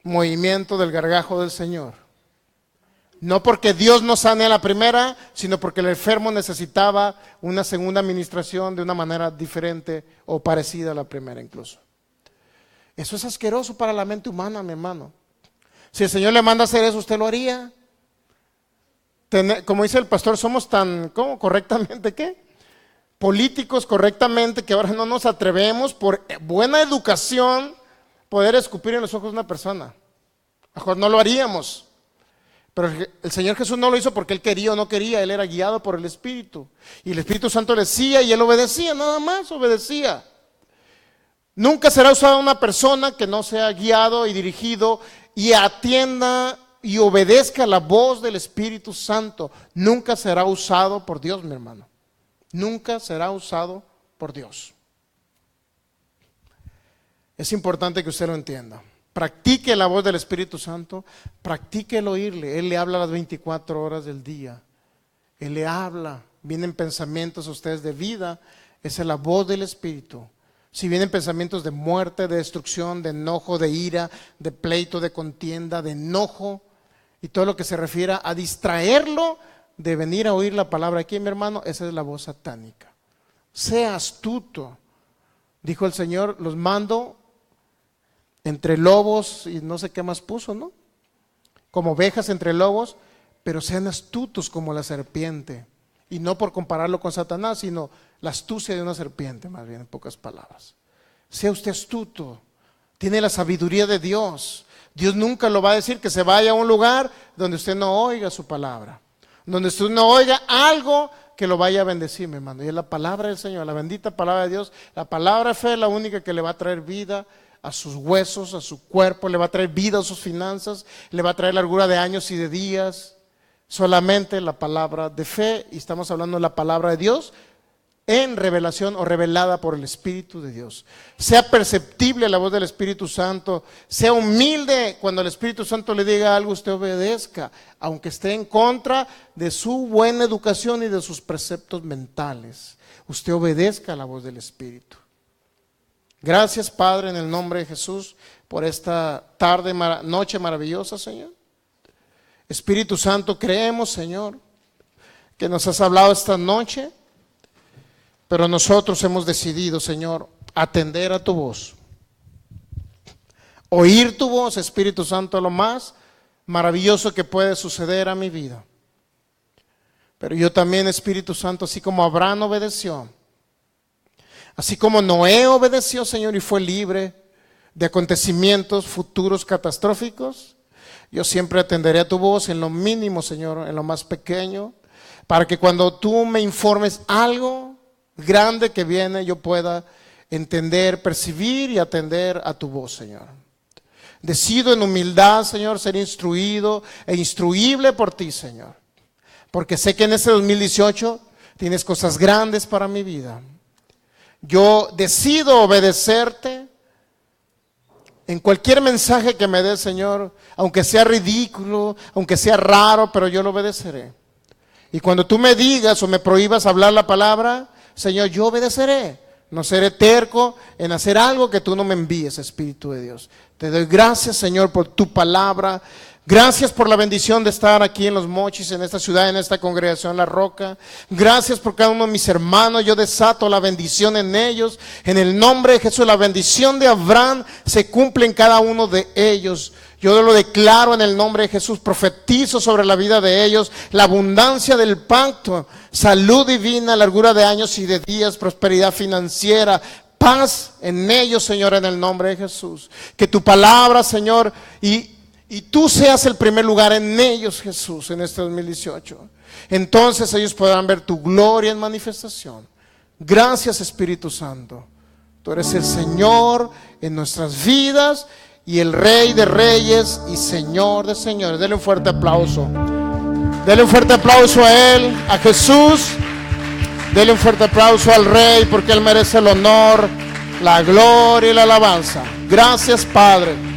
movimiento del gargajo del Señor. No porque Dios no sane a la primera, sino porque el enfermo necesitaba una segunda administración de una manera diferente o parecida a la primera incluso. Eso es asqueroso para la mente humana, mi hermano. Si el Señor le manda a hacer eso, ¿usted lo haría? Como dice el pastor, somos tan, ¿cómo? ¿Correctamente qué? Políticos correctamente que ahora no nos atrevemos por buena educación poder escupir en los ojos de una persona. Mejor no lo haríamos. Pero el Señor Jesús no lo hizo porque Él quería o no quería, Él era guiado por el Espíritu. Y el Espíritu Santo le decía y Él obedecía, nada más obedecía. Nunca será usada una persona que no sea guiado y dirigido y atienda y obedezca la voz del Espíritu Santo. Nunca será usado por Dios, mi hermano. Nunca será usado por Dios. Es importante que usted lo entienda. Practique la voz del Espíritu Santo, practique el oírle. Él le habla las 24 horas del día. Él le habla, vienen pensamientos a ustedes de vida, esa es la voz del Espíritu. Si vienen pensamientos de muerte, de destrucción, de enojo, de ira, de pleito, de contienda, de enojo y todo lo que se refiera a distraerlo de venir a oír la palabra aquí, mi hermano, esa es la voz satánica. Sea astuto. Dijo el Señor, los mando entre lobos y no sé qué más puso, ¿no? Como ovejas entre lobos, pero sean astutos como la serpiente. Y no por compararlo con Satanás, sino la astucia de una serpiente, más bien en pocas palabras. Sea usted astuto, tiene la sabiduría de Dios. Dios nunca lo va a decir que se vaya a un lugar donde usted no oiga su palabra, donde usted no oiga algo que lo vaya a bendecir, mi hermano. Y es la palabra del Señor, la bendita palabra de Dios, la palabra de fe es la única que le va a traer vida a sus huesos, a su cuerpo, le va a traer vida a sus finanzas, le va a traer largura de años y de días. Solamente la palabra de fe, y estamos hablando de la palabra de Dios en revelación o revelada por el Espíritu de Dios. Sea perceptible la voz del Espíritu Santo, sea humilde cuando el Espíritu Santo le diga algo, usted obedezca, aunque esté en contra de su buena educación y de sus preceptos mentales. Usted obedezca a la voz del Espíritu. Gracias, Padre, en el nombre de Jesús, por esta tarde, noche maravillosa, Señor. Espíritu Santo, creemos, Señor, que nos has hablado esta noche, pero nosotros hemos decidido, Señor, atender a tu voz. Oír tu voz, Espíritu Santo, lo más maravilloso que puede suceder a mi vida. Pero yo también, Espíritu Santo, así como Abraham obedeció, así como Noé obedeció, Señor, y fue libre de acontecimientos futuros catastróficos, yo siempre atenderé a tu voz en lo mínimo, Señor, en lo más pequeño, para que cuando tú me informes algo grande que viene, yo pueda entender, percibir y atender a tu voz, Señor. Decido en humildad, Señor, ser instruido e instruible por ti, Señor, porque sé que en este 2018 tienes cosas grandes para mi vida. Yo decido obedecerte en cualquier mensaje que me des, Señor, aunque sea ridículo, aunque sea raro, pero yo lo obedeceré. Y cuando tú me digas o me prohíbas hablar la palabra, Señor, yo obedeceré. No seré terco en hacer algo que tú no me envíes, Espíritu de Dios. Te doy gracias, Señor, por tu palabra. Gracias por la bendición de estar aquí en Los Mochis, en esta ciudad, en esta congregación La Roca. Gracias por cada uno de mis hermanos. Yo desato la bendición en ellos. En el nombre de Jesús, la bendición de Abraham se cumple en cada uno de ellos. Yo lo declaro en el nombre de Jesús, profetizo sobre la vida de ellos, la abundancia del pacto, salud divina, largura de años y de días, prosperidad financiera, paz en ellos, Señor, en el nombre de Jesús. Que tu palabra, Señor, y tú seas el primer lugar en ellos, Jesús, en este 2018. Entonces ellos podrán ver tu gloria en manifestación. Gracias, Espíritu Santo. Tú eres el Señor en nuestras vidas y el Rey de Reyes y Señor de Señores. Dele un fuerte aplauso. Dele un fuerte aplauso a Él, a Jesús. Dele un fuerte aplauso al Rey, porque Él merece el honor, la gloria y la alabanza. Gracias, Padre.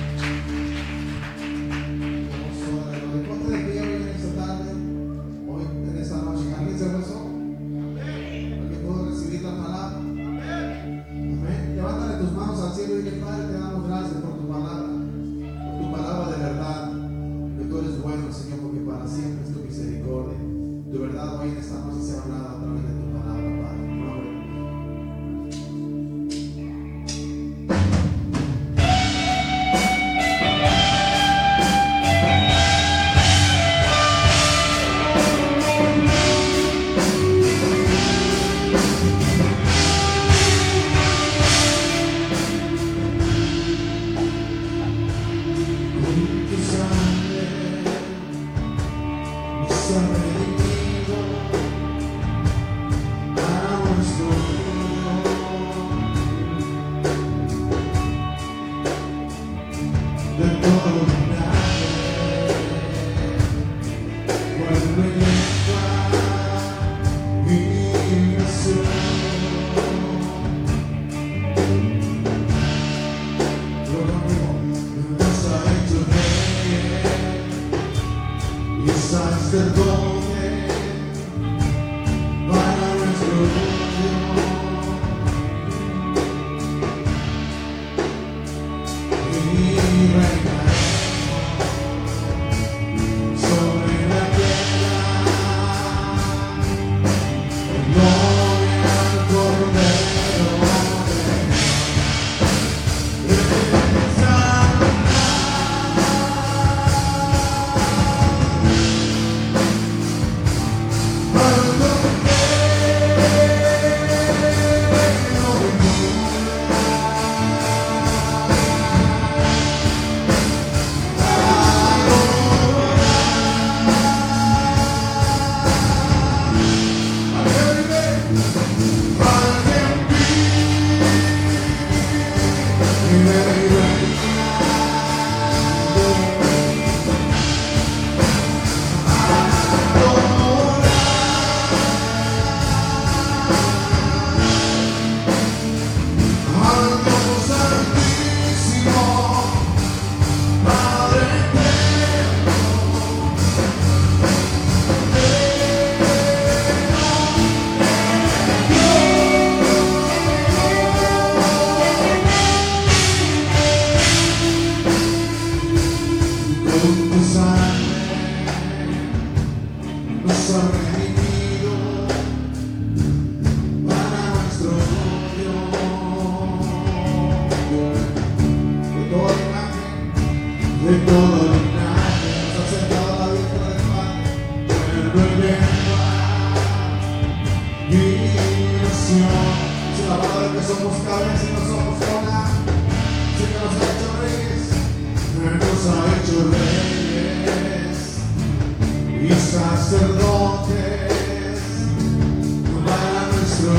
somos cabezas y no somos cola. Sé que nos ha hecho reyes, nos ha hecho reyes y sacerdotes para nuestro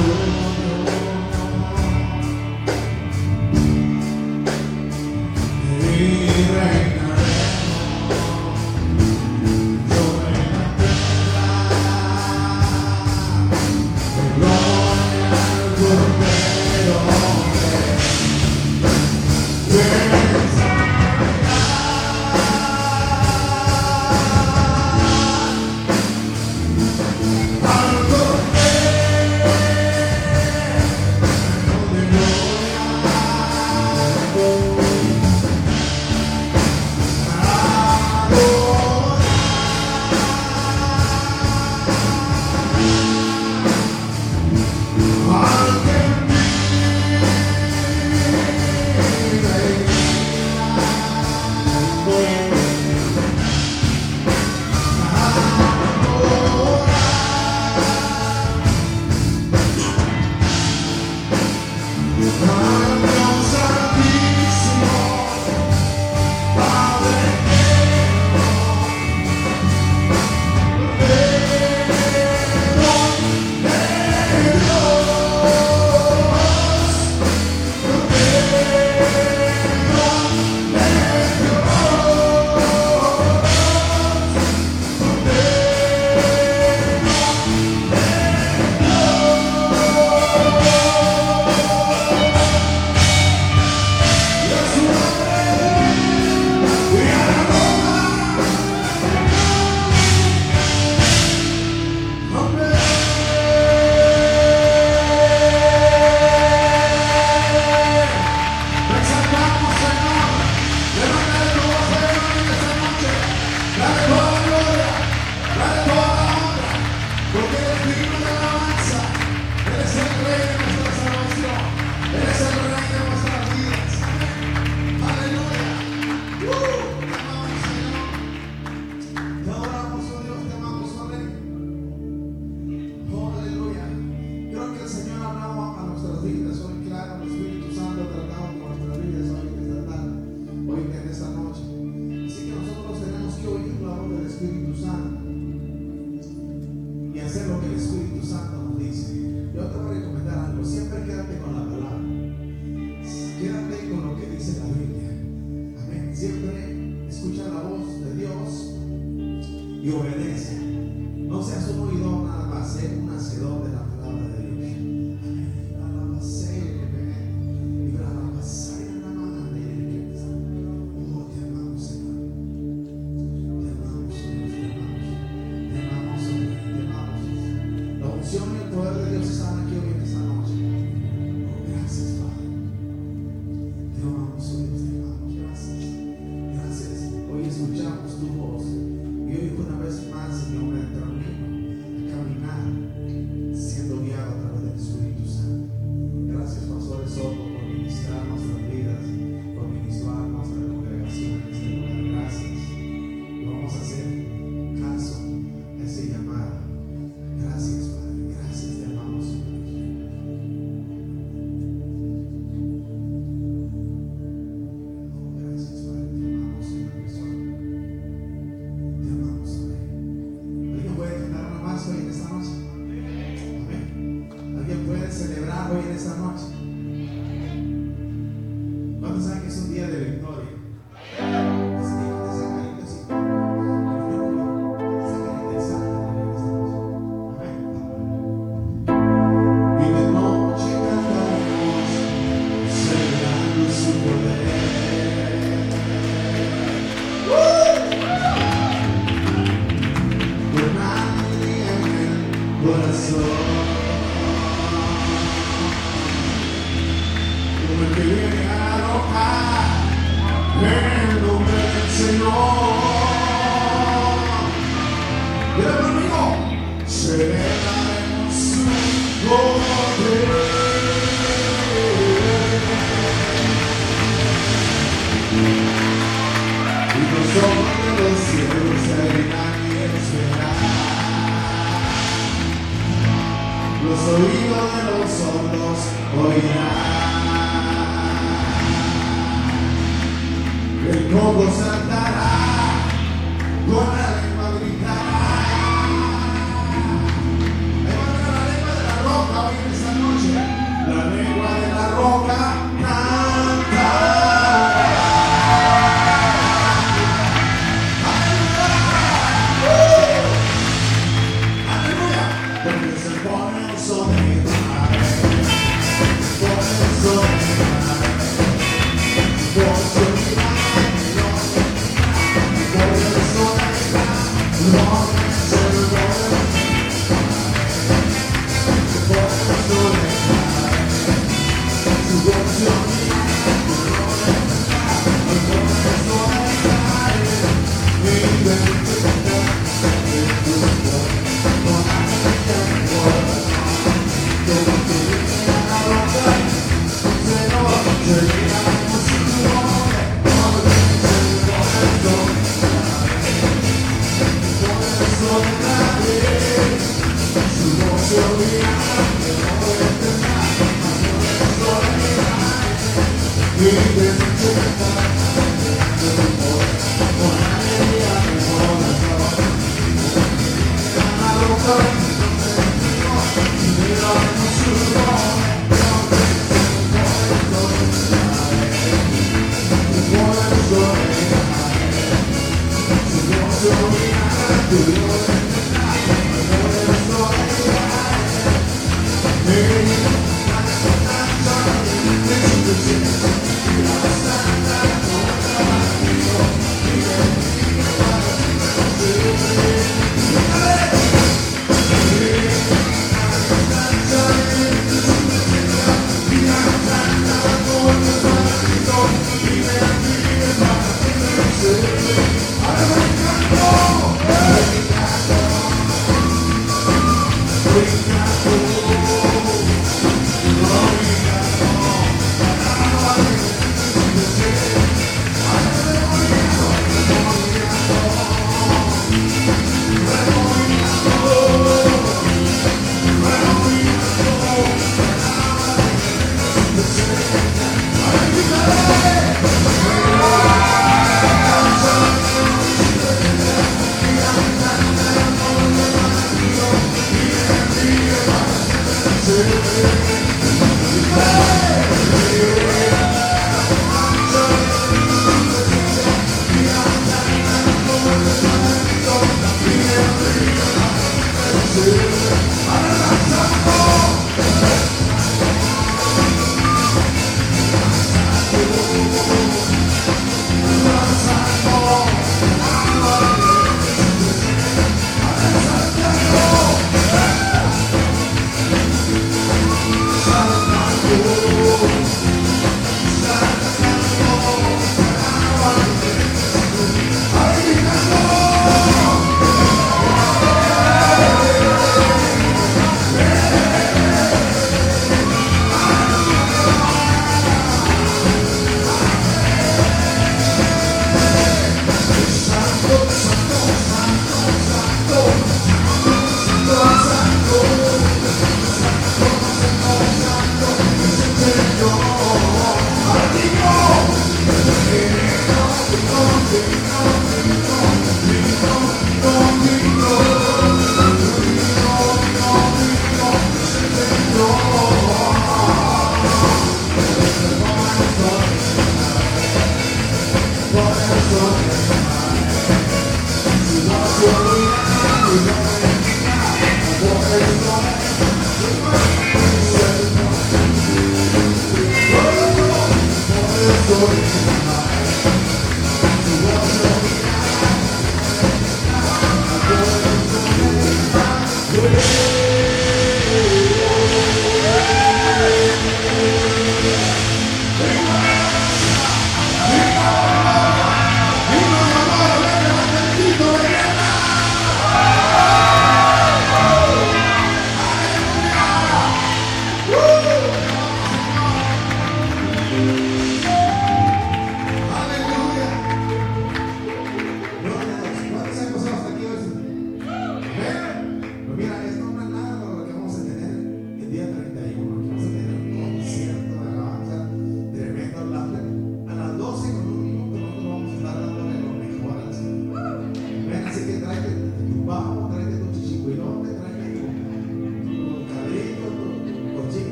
Los oídos de los sordos oirán.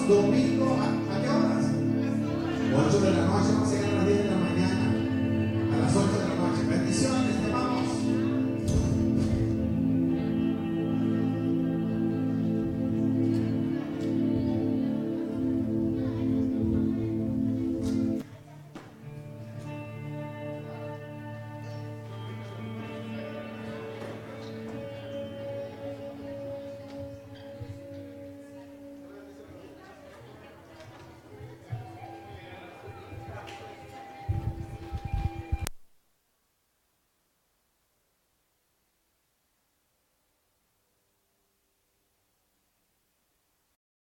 Domingo